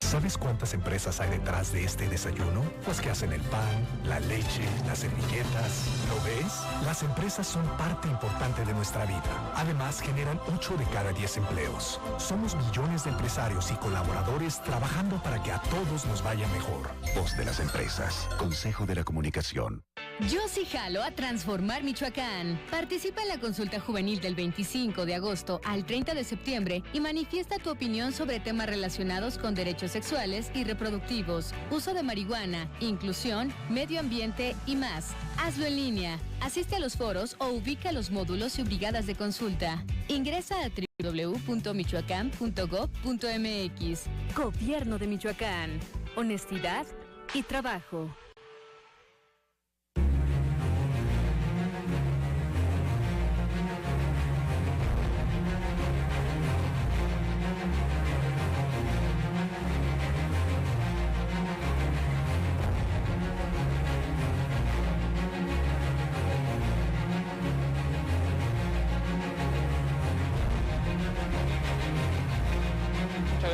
¿Sabes cuántas empresas hay detrás de este desayuno? Pues que hacen el pan, la leche, las servilletas. ¿Lo ves? Las empresas son parte importante de nuestra vida. Además, generan 8 de cada 10 empleos. Somos millones de empresarios y colaboradores trabajando para que a todos nos vaya mejor. Voz de las empresas. Consejo de la Comunicación. Yo sí jalo a transformar Michoacán. Participa en la consulta juvenil del 25 de agosto al 30 de septiembre y manifiesta tu opinión sobre temas relacionados con derechos sexuales y reproductivos, uso de marihuana, inclusión, medio ambiente y más. Hazlo en línea. Asiste a los foros o ubica los módulos y brigadas de consulta. Ingresa a www.michoacán.gov.mx. Gobierno de Michoacán. Honestidad y trabajo.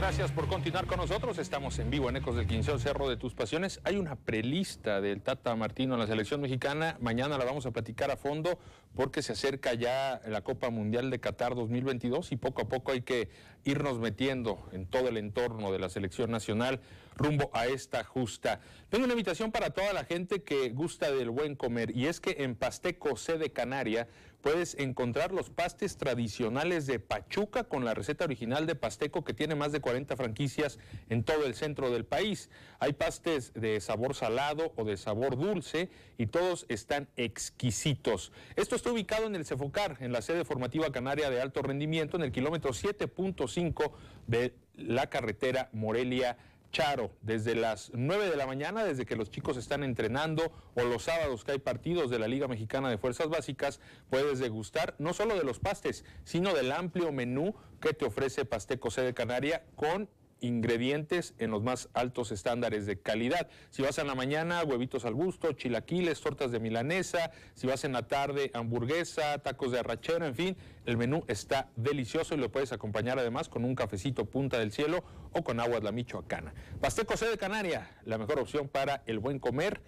Gracias por continuar con nosotros. Estamos en vivo en Ecos del Quinceo, Cerro de tus Pasiones. Hay una prelista del Tata Martino en la selección mexicana. Mañana la vamos a platicar a fondo porque se acerca ya la Copa Mundial de Qatar 2022 y poco a poco hay que irnos metiendo en todo el entorno de la selección nacional rumbo a esta justa. Tengo una invitación para toda la gente que gusta del buen comer, y es que en Pasteco C de Canaria puedes encontrar los pastes tradicionales de Pachuca con la receta original de Pasteco, que tiene más de 40 franquicias en todo el centro del país. Hay pastes de sabor salado o de sabor dulce y todos están exquisitos. Esto está ubicado en el Cefocar, en la sede formativa canaria de alto rendimiento, en el kilómetro 7.5 de la carretera Morelia-Charo, desde las 9 de la mañana, desde que los chicos están entrenando, o los sábados que hay partidos de la Liga Mexicana de Fuerzas Básicas, puedes degustar no solo de los pastes, sino del amplio menú que te ofrece Pasteco C de Canaria, con ingredientes en los más altos estándares de calidad. Si vas en la mañana, huevitos al gusto, chilaquiles, tortas de milanesa; si vas en la tarde, hamburguesa, tacos de arrachera, en fin, el menú está delicioso y lo puedes acompañar además con un cafecito Punta del Cielo o con aguas La Michoacana. Pasteco C de Canaria, la mejor opción para el buen comer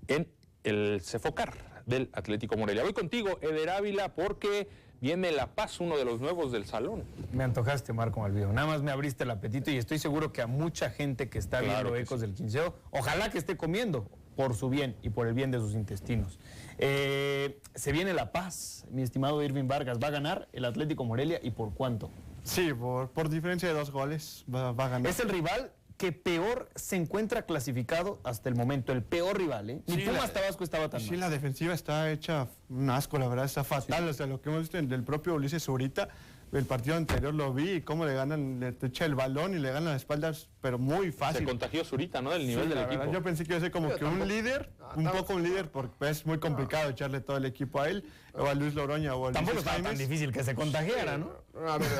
en el Cefocar del Atlético Morelia. Voy contigo, Eder Ávila, porque viene La Paz, uno de los nuevos del salón. Me antojaste, Marco Malvido. Nada más me abriste el apetito y estoy seguro que a mucha gente que está viendo Ecos del Quinceo, ojalá que esté comiendo por su bien y por el bien de sus intestinos. Se viene La Paz, mi estimado Irving Vargas. ¿Va a ganar el Atlético Morelia y por cuánto? Sí, por diferencia de 2 goles va a ganar. Es el rival que peor se encuentra clasificado hasta el momento, el peor rival, ¿eh? Ni Pumas Tabasco estaba tan mal. Sí, la defensiva está hecha un asco, la verdad, está fatal. Sí. O sea, lo que hemos visto del propio Ulises Zurita, el partido anterior lo vi, y cómo le ganan, le echa el balón y le ganan las espaldas, pero muy fácil. Se contagió Zurita, ¿no? Del nivel del equipo. Verdad, yo pensé que iba a ser como que un líder, poco un líder, porque es muy complicado echarle todo el equipo a él, o a Luis Loroña, o a Luis Tampoco estaba tan difícil que se contagiara, ¿no? A ver,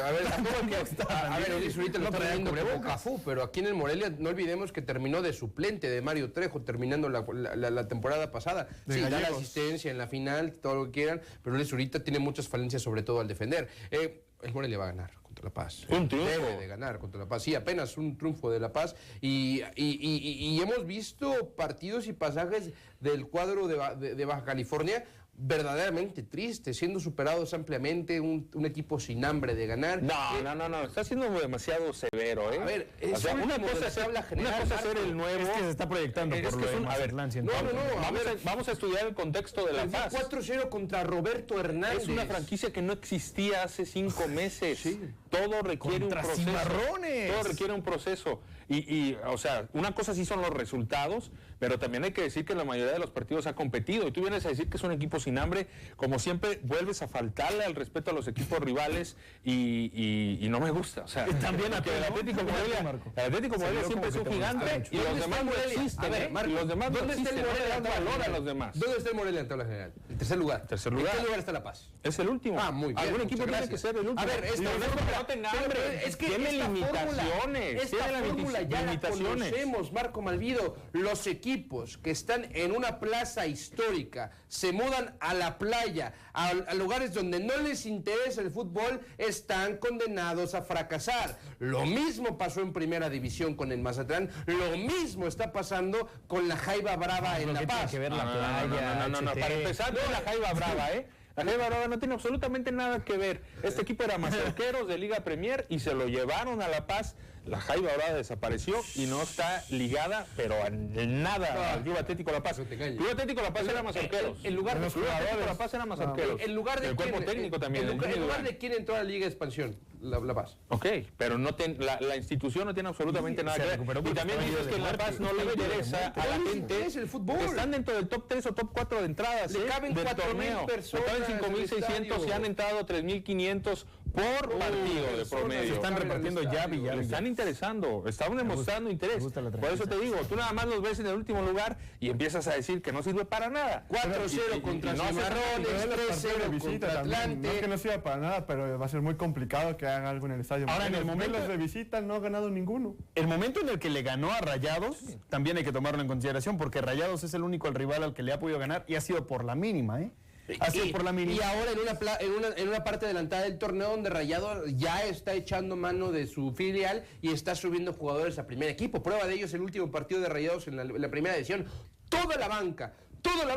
Luis Zurita lo está viendo como Cafú, pero aquí en el Morelia no olvidemos que terminó de suplente de Mario Trejo, terminando la temporada pasada. Sí, da la asistencia en la final, todo lo que quieran, pero Luis Zurita tiene muchas falencias, sobre todo al defender. El Morelia va a ganar contra La Paz. Un triunfo. Debe de ganar contra La Paz. Sí, apenas un triunfo de La Paz. Y hemos visto partidos y pasajes del cuadro de Baja California verdaderamente triste, siendo superados ampliamente, un equipo sin hambre de ganar. No, está siendo demasiado severo, ¿eh? A ver, o sea, una cosa es ser el nuevo. Es que se está proyectando por lo de Mazatlán. Vamos a estudiar el contexto de La Paz. 4-0 contra Roberto Hernández. Es una franquicia que no existía hace 5 meses. Sí. Todo requiere Contra un proceso. Cimarrones. Todo requiere un proceso. O sea, una cosa sí son los resultados, pero también hay que decir que la mayoría de los partidos ha competido. Y tú vienes a decir que es un equipo sin hambre, como siempre vuelves a faltarle al respeto a los equipos rivales y no me gusta. O sea, también que el Atlético Morelia siempre es un gigante y los demás no existen. Y los demás no existen. No le dan valor a los demás. ¿Dónde está el Morelia en tabla general? El tercer lugar. ¿En qué lugar está La Paz? Es el último. Muy bien. Algún equipo tiene que ser el último. A ver, tiene limitaciones. Esta fórmula ya la conocemos, Marco Malvido. Los equipos que están en una plaza histórica se mudan a la playa, a lugares donde no les interesa el fútbol, están condenados a fracasar. Lo mismo pasó en Primera División con el Mazatlán, lo mismo está pasando con la Jaiba Brava en La Paz. Tiene que ver la playa. No, para empezar, no la Jaiba Brava, La Jaiba Brava no tiene absolutamente nada que ver. Este equipo era mazorqueros de Liga Premier y se lo llevaron a La Paz. La Jaiba Brava desapareció y no está ligada, pero en nada, al Club Atlético La Paz. El Club Atlético La Paz era mazorqueros. El lugar de Club Atlético La Paz era mazorqueros. El lugar de el cuerpo técnico también. El lugar de quién entró a la Liga de Expansión, La Paz. Ok, pero no la institución no tiene absolutamente nada que ver. Y también dices que en La Paz no le interesa a la gente. El fútbol. Están dentro del top 3 o top 4 de entradas. Le caben 4,000 personas. Le caben 5,600 y han entrado 3,500 por partido de promedio. Se están repartiendo llave. Le están interesando, estaban demostrando interés. Por eso te digo, tú nada más los ves en el último lugar y empiezas a decir que no sirve para nada. 4-0 contra Cimarrones, 3-0 contra Atlante. No que no sirva para nada, pero va a ser muy complicado que hagan algo en el estadio. Ahora, en el momento de visita no ha ganado ninguno. El momento en el que le ganó a Rayados, también hay que tomarlo en consideración, porque Rayados es el único rival al que le ha podido ganar y ha sido por la mínima, por la mínima. Y ahora en una parte adelantada del torneo donde Rayado ya está echando mano de su filial y está subiendo jugadores a primer equipo. Prueba de ello es el último partido de Rayados en la primera edición. Toda la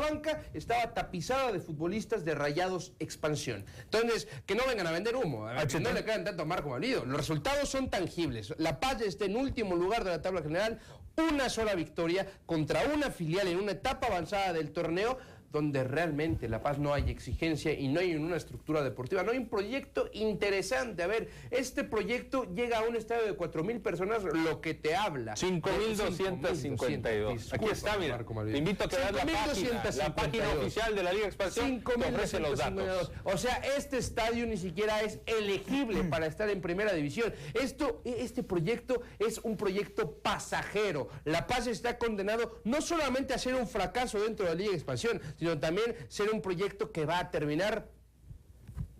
banca estaba tapizada de futbolistas de Rayados Expansión. Entonces, que no vengan a vender humo, que no le crean tanto a Marco Malvido. Los resultados son tangibles. La Paz está en último lugar de la tabla general, una sola victoria contra una filial en una etapa avanzada del torneo, donde realmente La Paz no hay exigencia y no hay una estructura deportiva, no hay un proyecto interesante. A ver, este proyecto llega a un estadio de 4,000 personas, lo que te habla. 5,252. Aquí está, mira. Te invito a que veas la página oficial de la Liga Expansión, que ofrece los datos. O sea, este estadio ni siquiera es elegible para estar en primera división. Este proyecto es un proyecto pasajero. La Paz está condenado no solamente a ser un fracaso dentro de la Liga Expansión, sino también ser un proyecto que va a terminar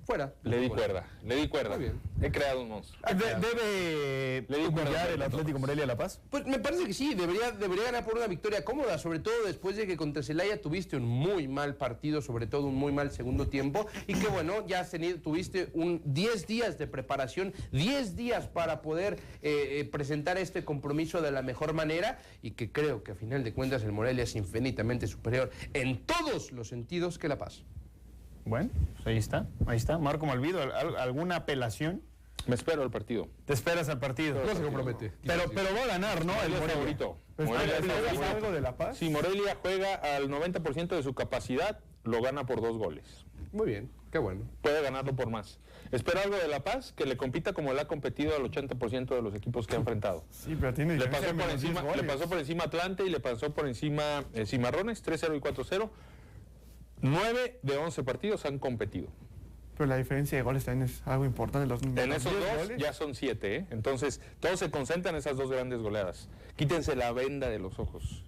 fuera. Le di cuerda. Muy bien. He creado un monstruo. ¿Debe humillar el Atlético Morelia La Paz? Pues me parece que sí, debería ganar por una victoria cómoda, sobre todo después de que contra Celaya tuviste un muy mal partido, sobre todo un muy mal segundo tiempo, y que bueno, ya tuviste 10 días de preparación, 10 días para poder presentar este compromiso de la mejor manera, y que creo que a final de cuentas el Morelia es infinitamente superior en todos los sentidos que La Paz. Bueno, pues ahí está. Marco Malvido, ¿alguna apelación? Me espero al partido. ¿Te esperas al partido? No se compromete. Pero va a ganar, ¿no? El favorito. ¿Juega algo de La Paz? Si Morelia juega al 90% de su capacidad, lo gana por 2 goles. Muy bien, qué bueno. Puede ganarlo por más. Espero algo de La Paz, que le compita como le ha competido al 80% de los equipos que ha enfrentado. Sí, pero tiene le pasó por encima Atlante y le pasó por encima Cimarrones, 3-0 y 4-0. 9 de 11 partidos han competido. Pero la diferencia de goles también es algo importante. En esos dos goles ya son 7, ¿eh? Entonces, todos se concentran en esas 2 grandes goleadas. Quítense la venda de los ojos.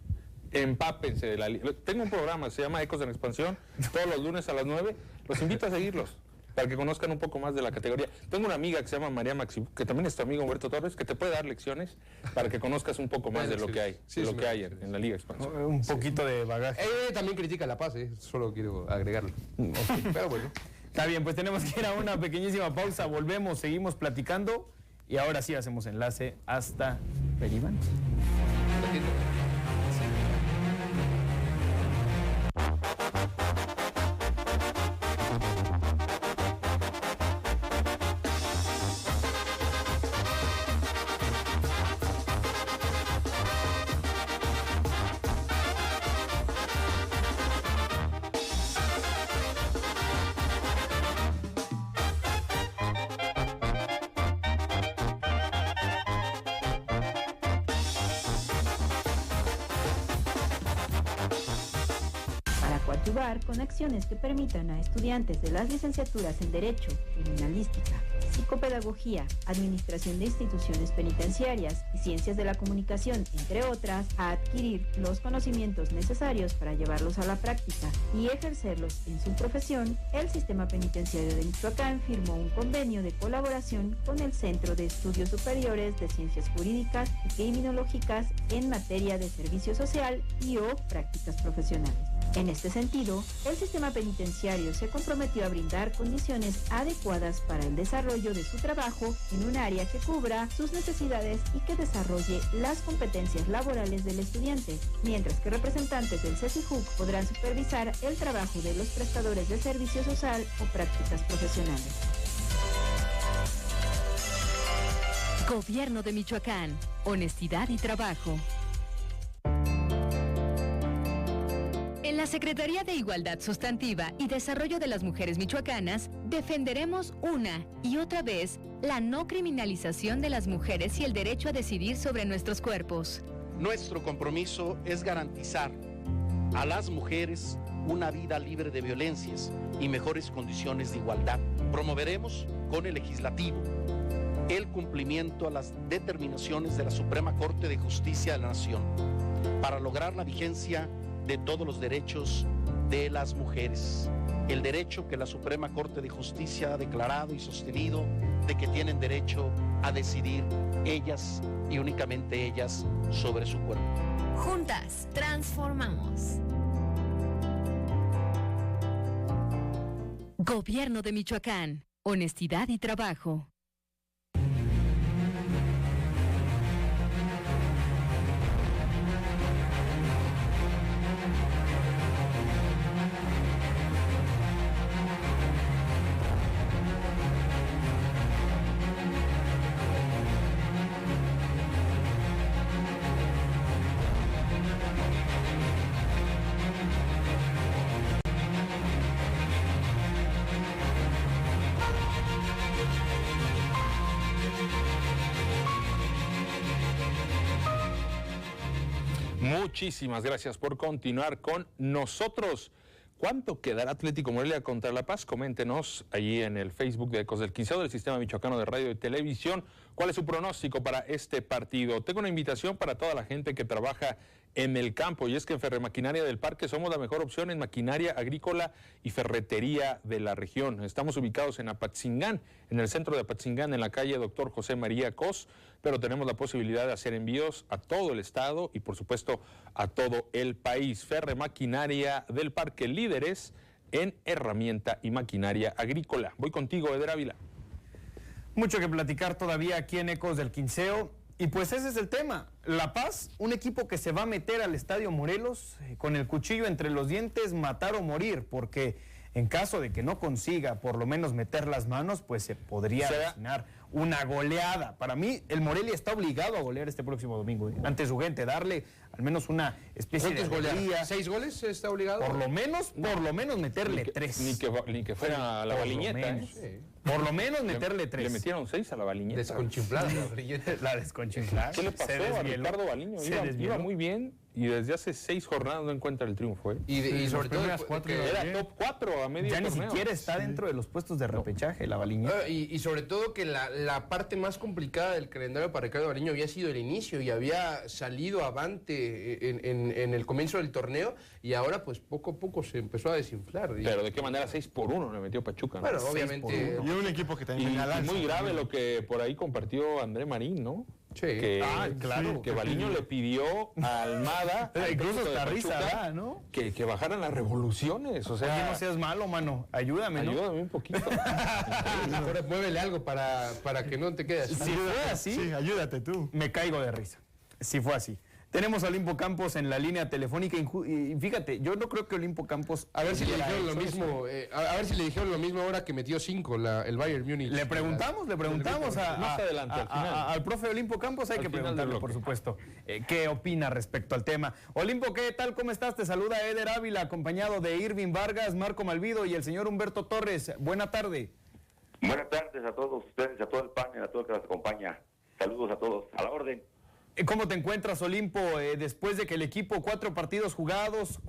Empápense de la liga. Tengo un programa, se llama Ecos en Expansión, todos los lunes a las 9. Los invito a seguirlos, para que conozcan un poco más de la categoría. Tengo una amiga que se llama María Maxi, que también es tu amigo Humberto Torres, que te puede dar lecciones para que conozcas un poco más de lo que hay, en la Liga Expansión. Un poquito de bagaje. También critica La Paz, solo quiero agregarlo. Pero bueno. Está bien, pues tenemos que ir a una pequeñísima pausa, volvemos, seguimos platicando y ahora sí hacemos enlace hasta Peribán. Con acciones que permitan a estudiantes de las licenciaturas en Derecho, Criminalística, Psicopedagogía, Administración de Instituciones Penitenciarias y Ciencias de la Comunicación, entre otras, a adquirir los conocimientos necesarios para llevarlos a la práctica y ejercerlos en su profesión, el Sistema Penitenciario de Michoacán firmó un convenio de colaboración con el Centro de Estudios Superiores de Ciencias Jurídicas y Criminológicas en materia de servicio social y o prácticas profesionales. En este sentido, el sistema penitenciario se comprometió a brindar condiciones adecuadas para el desarrollo de su trabajo en un área que cubra sus necesidades y que desarrolle las competencias laborales del estudiante, mientras que representantes del CECIJUC podrán supervisar el trabajo de los prestadores de servicio social o prácticas profesionales. Gobierno de Michoacán. Honestidad y trabajo. En la Secretaría de Igualdad Sustantiva y Desarrollo de las Mujeres Michoacanas, defenderemos una y otra vez la no criminalización de las mujeres y el derecho a decidir sobre nuestros cuerpos. Nuestro compromiso es garantizar a las mujeres una vida libre de violencias y mejores condiciones de igualdad. Promoveremos con el Legislativo el cumplimiento a las determinaciones de la Suprema Corte de Justicia de la Nación para lograr la vigencia de todos los derechos de las mujeres. El derecho que la Suprema Corte de Justicia ha declarado y sostenido de que tienen derecho a decidir ellas y únicamente ellas sobre su cuerpo. Juntas transformamos. Gobierno de Michoacán. Honestidad y trabajo. Muchísimas gracias por continuar con nosotros. ¿Cuánto quedará Atlético Morelia contra La Paz? Coméntenos allí en el Facebook de Ecos del Quinceo del Sistema Michoacano de Radio y Televisión. ¿Cuál es su pronóstico para este partido? Tengo una invitación para toda la gente que trabaja en el campo, y es que en Ferremaquinaria del Parque somos la mejor opción en maquinaria agrícola y ferretería de la región. Estamos ubicados en Apatzingán, en el centro de Apatzingán, en la calle Dr. José María Cos, pero tenemos la posibilidad de hacer envíos a todo el estado y por supuesto a todo el país. Ferremaquinaria del Parque, líderes en herramienta y maquinaria agrícola. Voy contigo, Eder Ávila. Mucho que platicar todavía aquí en Ecos del Quinceo. Y pues ese es el tema. La Paz, un equipo que se va a meter al Estadio Morelos con el cuchillo entre los dientes, matar o morir, porque en caso de que no consiga por lo menos meter las manos, pues se podría avecinar una goleada. Para mí, el Morelia está obligado a golear este próximo domingo, ante su gente, darle al menos una especie de goleada. ¿6 goles está obligado? Por lo menos meterle 3. Ni que fuera a la baliñeta. Por lo menos meterle 3. Le metieron 6 a la baliñeta. Desconchiflada la baliñeta. La desconchiflada. ¿Qué le pasó a Ricardo Baliño? Iba muy bien y desde hace 6 jornadas no encuentra el triunfo. Y sobre todo era top 4 a medio ya torneo. Ni siquiera está dentro de los puestos de repechaje la Baliñeta. Y sobre todo que la parte más complicada del calendario para Ricardo Baliño había sido el inicio y había salido avante en el comienzo del torneo, y ahora pues poco a poco se empezó a desinflar. Pero de qué manera 6-1 le metió Pachuca, ¿no? Bueno, obviamente. Y un equipo que también y muy grave lo que por ahí compartió André Marín, ¿no? Sí. Claro. Que Baliño le pidió a Almada, incluso hasta risa, ¿no? Que bajaran las revoluciones, o sea... Oye, no seas malo, mano, ayúdame, ¿no? Ayúdame un poquito. Ahora muévele algo para que no te quedes. Si fue así, sí, ayúdate tú. Me caigo de risa. Si fue así. Tenemos a Olimpo Campos en la línea telefónica y fíjate, yo no creo que Olimpo Campos... A ver si le dijeron lo mismo, a ver si le dijeron lo mismo ahora que metió 5 el Bayern Múnich. Le preguntamos al profe Olimpo Campos, hay que preguntarle, por supuesto, qué opina respecto al tema. Olimpo, ¿qué tal? ¿Cómo estás? Te saluda Eder Ávila, acompañado de Irving Vargas, Marco Malvido y el señor Humberto Torres. Buena tarde. Buenas tardes a todos ustedes, a todo el panel, a todo el que nos acompaña. Saludos a todos, a la orden. ¿Cómo te encuentras, Olimpo, después de que el equipo, 3 partidos jugados,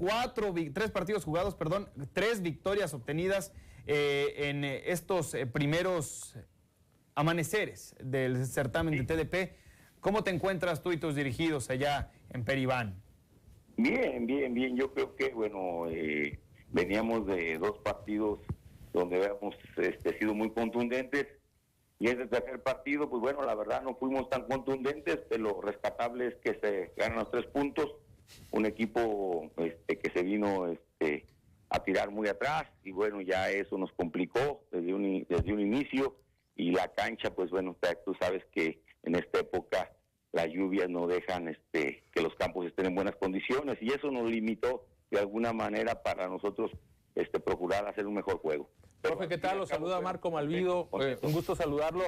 3 victorias obtenidas en estos primeros amaneceres del certamen de TDP? ¿Cómo te encuentras tú y tus dirigidos allá en Peribán? Bien. Yo creo que, veníamos de 2 partidos donde habíamos sido muy contundentes. Y ese tercer partido, pues bueno, la verdad no fuimos tan contundentes, pero lo rescatable es que se ganan los 3 puntos. Un equipo que se vino a tirar muy atrás y bueno, ya eso nos complicó desde un inicio. Y la cancha, pues bueno, tú sabes que en esta época las lluvias no dejan que los campos estén en buenas condiciones y eso nos limitó de alguna manera para nosotros procurar hacer un mejor juego. Profe, ¿qué tal? Los saluda Marco Malvido, un gusto saludarlo.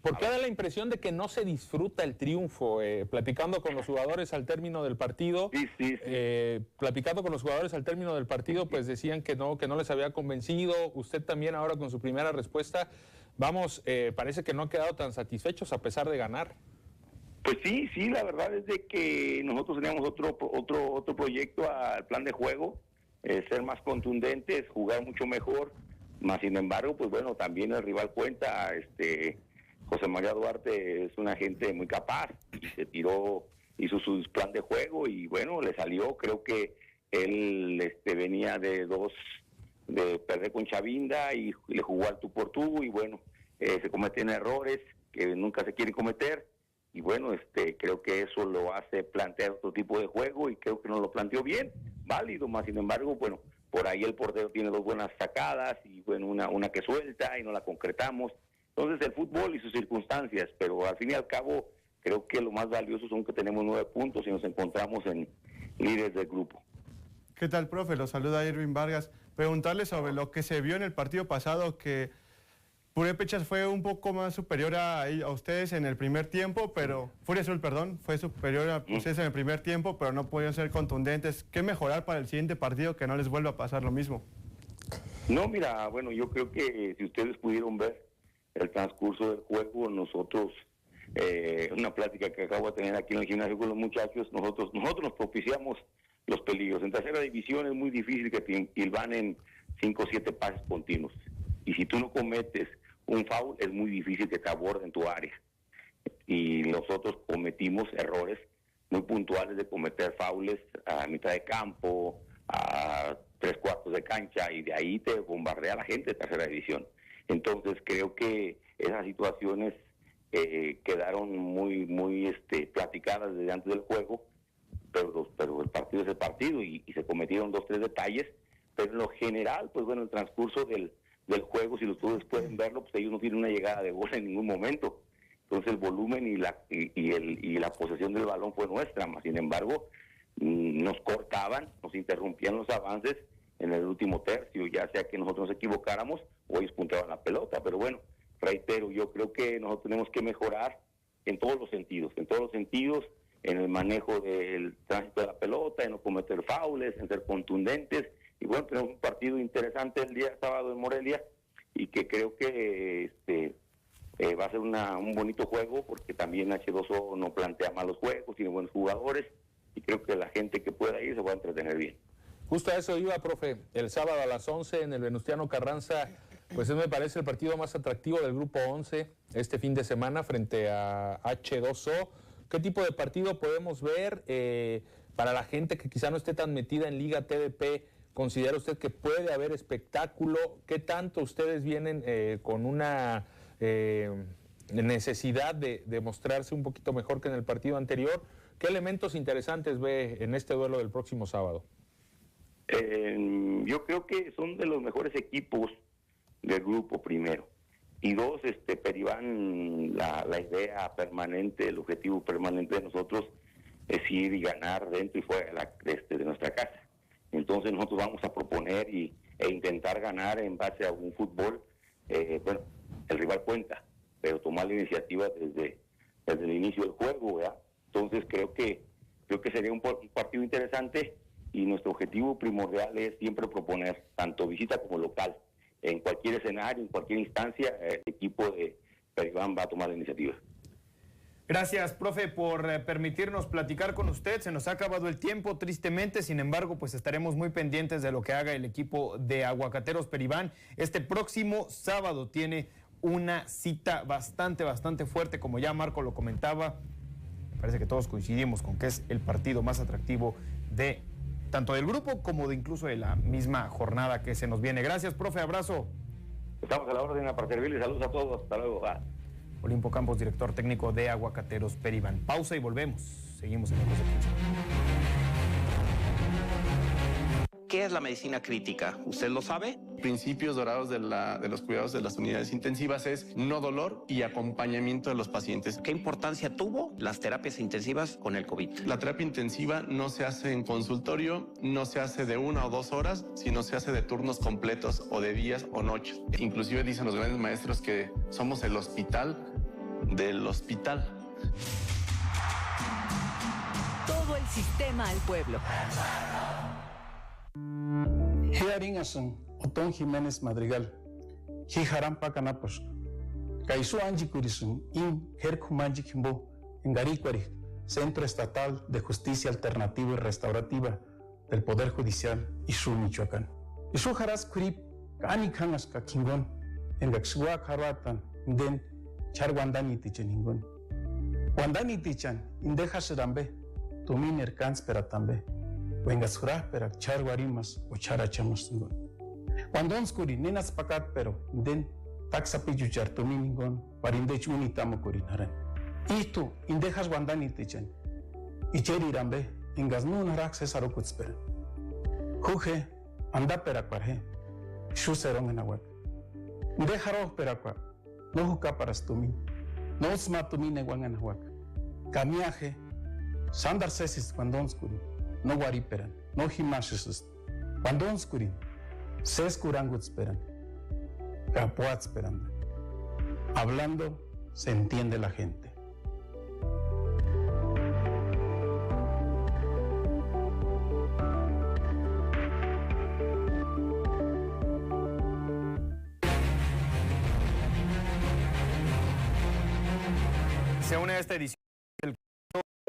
¿Por qué da la impresión de que no se disfruta el triunfo? Platicando con los jugadores al término del partido, platicando con los jugadores al término del partido, pues decían que no les había convencido. Usted también ahora con su primera respuesta, parece que no han quedado tan satisfechos a pesar de ganar. Pues sí, la verdad es de que nosotros teníamos otro proyecto al plan de juego, ser más contundentes, jugar mucho mejor. Más sin embargo, pues bueno, también el rival cuenta, José María Duarte es una gente muy capaz y se tiró, hizo su plan de juego y bueno, le salió. Creo que él venía de perder con Chavinda y le jugó al tú por tú y bueno, se cometen errores que nunca se quieren cometer y bueno, creo que eso lo hace plantear otro tipo de juego y creo que no lo planteó bien, válido. Más sin embargo, bueno, por ahí el portero tiene 2 buenas sacadas y bueno, una que suelta y no la concretamos. Entonces el fútbol y sus circunstancias, pero al fin y al cabo creo que lo más valioso son que tenemos 9 puntos y nos encontramos en líderes del grupo. ¿Qué tal, profe? Lo saluda Irving Vargas. Preguntarle sobre lo que se vio en el partido pasado, que Purépechas fue un poco más superior a ustedes en el primer tiempo, pero Furia Azul, perdón, fue superior a ustedes en el primer tiempo, pero no pudieron ser contundentes. ¿Qué mejorar para el siguiente partido, que no les vuelva a pasar lo mismo? No, mira, bueno, yo creo que si ustedes pudieron ver el transcurso del juego, nosotros, una plática que acabo de tener aquí en el gimnasio con los muchachos, nosotros nos propiciamos los peligros. En tercera división es muy difícil que te hilvanen 5 o 7 pases continuos. Y si tú no cometes un foul, es muy difícil que te aborden tu área. Y nosotros cometimos errores muy puntuales de cometer fouls a mitad de campo, a 3/4 de cancha, y de ahí te bombardea la gente de tercera división. Entonces creo que esas situaciones quedaron muy platicadas desde antes del juego, pero el partido es el partido y se cometieron 2 o 3 detalles, pero en lo general, pues bueno, el transcurso del juego, si ustedes pueden verlo, pues ellos no tienen una llegada de gol en ningún momento. Entonces el volumen y la posesión del balón fue nuestra, más sin embargo nos cortaban, nos interrumpían los avances en el último tercio, ya sea que nosotros nos equivocáramos o ellos puntaban la pelota. Pero bueno, reitero, yo creo que nosotros tenemos que mejorar en todos los sentidos, en el manejo del tránsito de la pelota, en no cometer faules, en ser contundentes. Y bueno, tenemos un partido interesante el día sábado en Morelia y que creo que va a ser un bonito juego, porque también H2O no plantea malos juegos, tiene buenos jugadores y creo que la gente que pueda ir se va a entretener bien. Justo a eso iba, profe. El sábado a las 11 en el Venustiano Carranza, pues me parece el partido más atractivo del grupo 11 este fin de semana frente a H2O. ¿Qué tipo de partido podemos ver para la gente que quizá no esté tan metida en Liga TDP? ¿Considera usted que puede haber espectáculo? ¿Qué tanto ustedes vienen con una necesidad de mostrarse un poquito mejor que en el partido anterior? ¿Qué elementos interesantes ve en este duelo del próximo sábado? Yo creo que son de los mejores equipos del grupo, primero. Y 2, Peribán, la idea permanente, el objetivo permanente de nosotros es ir y ganar dentro y fuera de nuestra casa. Entonces nosotros vamos a proponer e intentar ganar en base a un fútbol. Bueno, el rival cuenta, pero tomar la iniciativa desde el inicio del juego, ¿verdad? Entonces creo que sería un partido interesante y nuestro objetivo primordial es siempre proponer, tanto visita como local. En cualquier escenario, en cualquier instancia, el equipo de Peribán va a tomar la iniciativa. Gracias, profe, por permitirnos platicar con usted. Se nos ha acabado el tiempo, tristemente. Sin embargo, pues estaremos muy pendientes de lo que haga el equipo de Aguacateros Peribán. Este próximo sábado tiene una cita bastante fuerte, como ya Marco lo comentaba. Parece que todos coincidimos con que es el partido más atractivo de tanto del grupo como de incluso de la misma jornada que se nos viene. Gracias, profe, abrazo. Estamos a la orden para servirles. Saludos a todos. Hasta luego. Bye. Olimpo Campos, director técnico de Aguacateros Peribán. Pausa y volvemos. Seguimos en Ecos del Quincevo. ¿Qué es la medicina crítica? ¿Usted lo sabe? Principios dorados de los cuidados de las unidades intensivas es no dolor y acompañamiento de los pacientes. ¿Qué importancia tuvo las terapias intensivas con el COVID? La terapia intensiva no se hace en consultorio, no se hace de 1 o 2 horas, sino se hace de turnos completos o de días o noches. Inclusive dicen los grandes maestros que somos el hospital del hospital. Todo el sistema al pueblo. Hearingason, Otón Jiménez Madrigal, Jijarampa Canapos, Caizu Anjicurisun, Herkumanji Kimbo, en Garicuari, Centro Estatal de Justicia Alternativa y Restaurativa del Poder Judicial, Isu, Michoacán. Isu Jaras Kurip, Kanikangas Kakingon, en Gaxua Karatan, Den, Charwandani Ticheningon. Wandani Tichan, Indejas Rambe, Tuminer Kans Peratambe. Venga surah perak charwarimas o charachamos ngon. Wandonskuri nenas pakat pero den taksapi juchar tominingon parindech unitamo kurinaran. Itu indejas wandani tichan. Icheri rambe ingas nun raxe sarokutsper. Juje anda perakwarhe, shuserong enawak. Dejaro perakwa, no juca para stumi, no smatumi neguan enawak. Camiaje, sandar sesis cuandonskuri, no guariperan, no himashisus, cuandonskuri, ses curanguts peran, capuats peran. Hablando se entiende la gente. Se une a esta edición el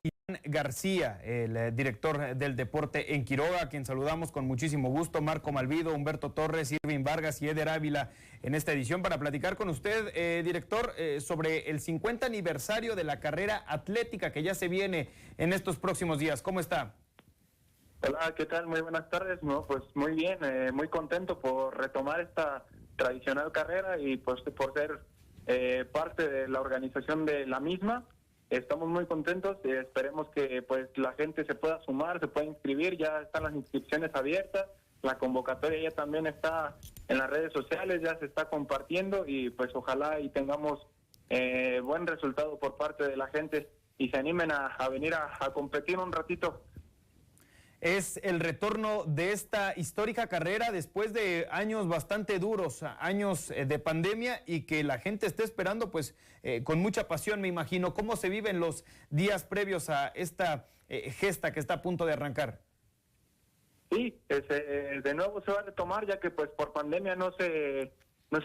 Iván García, el director del deporte en Quiroga, a quien saludamos con muchísimo gusto. Marco Malvido, Humberto Torres, Irving Vargas y Eder Ávila en esta edición para platicar con usted, director, sobre el 50 aniversario de la carrera atlética que ya se viene en estos próximos días. ¿Cómo está? Hola, ¿qué tal? Muy buenas tardes. No, pues muy bien, muy contento por retomar esta tradicional carrera y pues por ser parte de la organización de la misma. Estamos muy contentos y esperemos que pues la gente se pueda sumar, se pueda inscribir. Ya están las inscripciones abiertas, la convocatoria ya también está en las redes sociales, ya se está compartiendo y pues ojalá y tengamos buen resultado por parte de la gente y se animen a venir a competir un ratito. Es el retorno de esta histórica carrera después de años bastante duros, años de pandemia, y que la gente esté esperando pues con mucha pasión, me imagino. ¿Cómo se viven los días previos a esta gesta que está a punto de arrancar? Sí, de nuevo se va a retomar, ya que pues por pandemia no se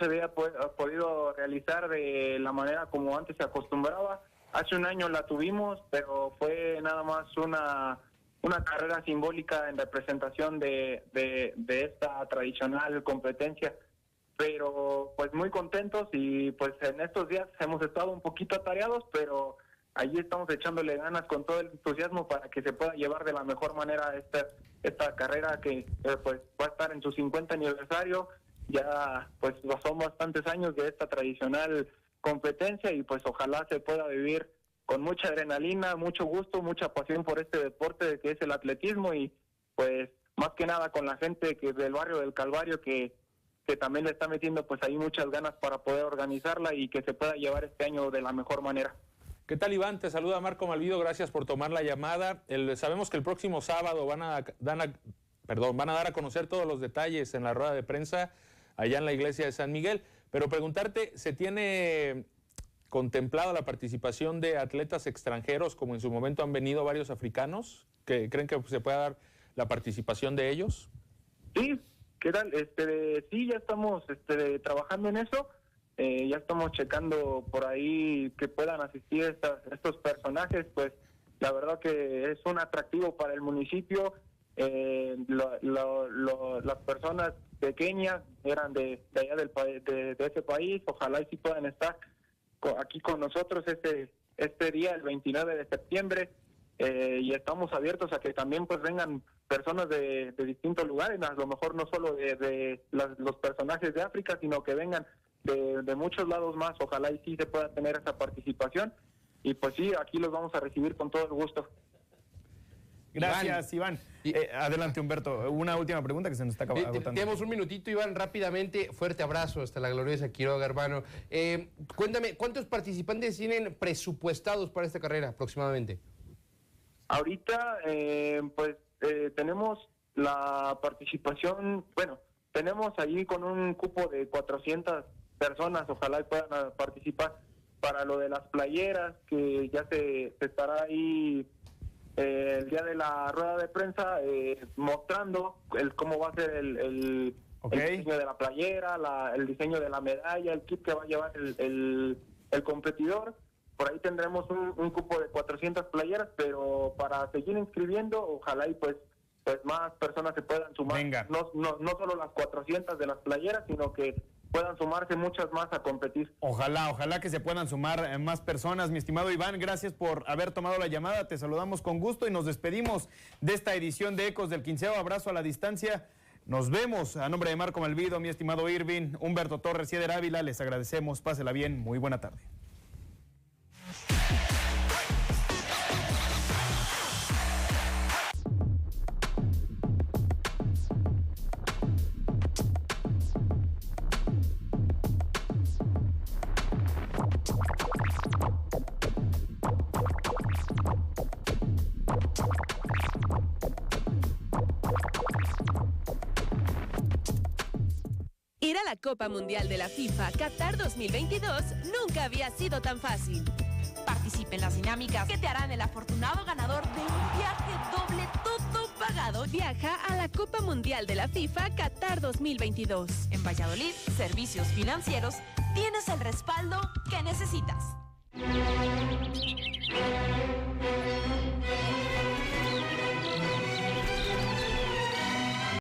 había podido realizar de la manera como antes se acostumbraba. Hace un año la tuvimos, pero fue nada más una carrera simbólica en representación de esta tradicional competencia, pero pues muy contentos y pues en estos días hemos estado un poquito atareados, pero allí estamos echándole ganas con todo el entusiasmo para que se pueda llevar de la mejor manera esta carrera que pues va a estar en su 50 aniversario. Ya pues son bastantes años de esta tradicional competencia y pues ojalá se pueda vivir con mucha adrenalina, mucho gusto, mucha pasión por este deporte que es el atletismo y pues más que nada con la gente que del barrio del Calvario que también le está metiendo pues ahí muchas ganas para poder organizarla y que se pueda llevar este año de la mejor manera. ¿Qué tal, Iván? Te saluda Marco Malvido, gracias por tomar la llamada. Sabemos que el próximo sábado van a dar a conocer todos los detalles en la rueda de prensa allá en la iglesia de San Miguel, pero preguntarte, ¿se tiene contemplado la participación de atletas extranjeros, como en su momento han venido varios africanos? ¿Creen que se pueda dar la participación de ellos? Sí, ¿qué tal? Sí, ya estamos trabajando en eso. Ya estamos checando por ahí que puedan asistir estos personajes. Pues la verdad que es un atractivo para el municipio. Las personas pequeñas eran de allá de ese país. Ojalá y sí puedan estar aquí con nosotros este día, el 29 de septiembre, y estamos abiertos a que también pues vengan personas de distintos lugares, a lo mejor no solo de los personajes de África, sino que vengan de muchos lados más. Ojalá y sí se pueda tener esa participación, y pues sí, aquí los vamos a recibir con todo el gusto. Gracias, Iván. Adelante, Humberto. Una última pregunta que se nos está agotando. Tenemos un minutito, Iván, rápidamente. Fuerte abrazo hasta la gloriosa Quiroga, hermano. Cuéntame, ¿cuántos participantes tienen presupuestados para esta carrera aproximadamente? Ahorita, tenemos la participación, tenemos allí con un cupo de 400 personas, ojalá puedan participar para lo de las playeras, que ya se estará ahí el día de la rueda de prensa mostrando cómo va a ser el diseño de la playera, el diseño de la medalla, el kit que va a llevar el competidor. Por ahí tendremos un cupo de 400 playeras, pero para seguir inscribiendo, ojalá y pues más personas se puedan sumar. Venga. No solo las 400 de las playeras, sino que puedan sumarse muchas más a competir. Ojalá que se puedan sumar más personas. Mi estimado Iván, gracias por haber tomado la llamada. Te saludamos con gusto y nos despedimos de esta edición de Ecos del Quinceo. Abrazo a la distancia. Nos vemos. A nombre de Marco Malvido, mi estimado Irving, Humberto Torres y Eder Ávila, les agradecemos. Pásela bien. Muy buena tarde. Ir a la Copa Mundial de la FIFA Qatar 2022 nunca había sido tan fácil. Participe en las dinámicas que te harán el afortunado ganador de un viaje doble, todo pagado. Viaja a la Copa Mundial de la FIFA Qatar 2022. En Valladolid, Servicios Financieros, tienes el respaldo que necesitas.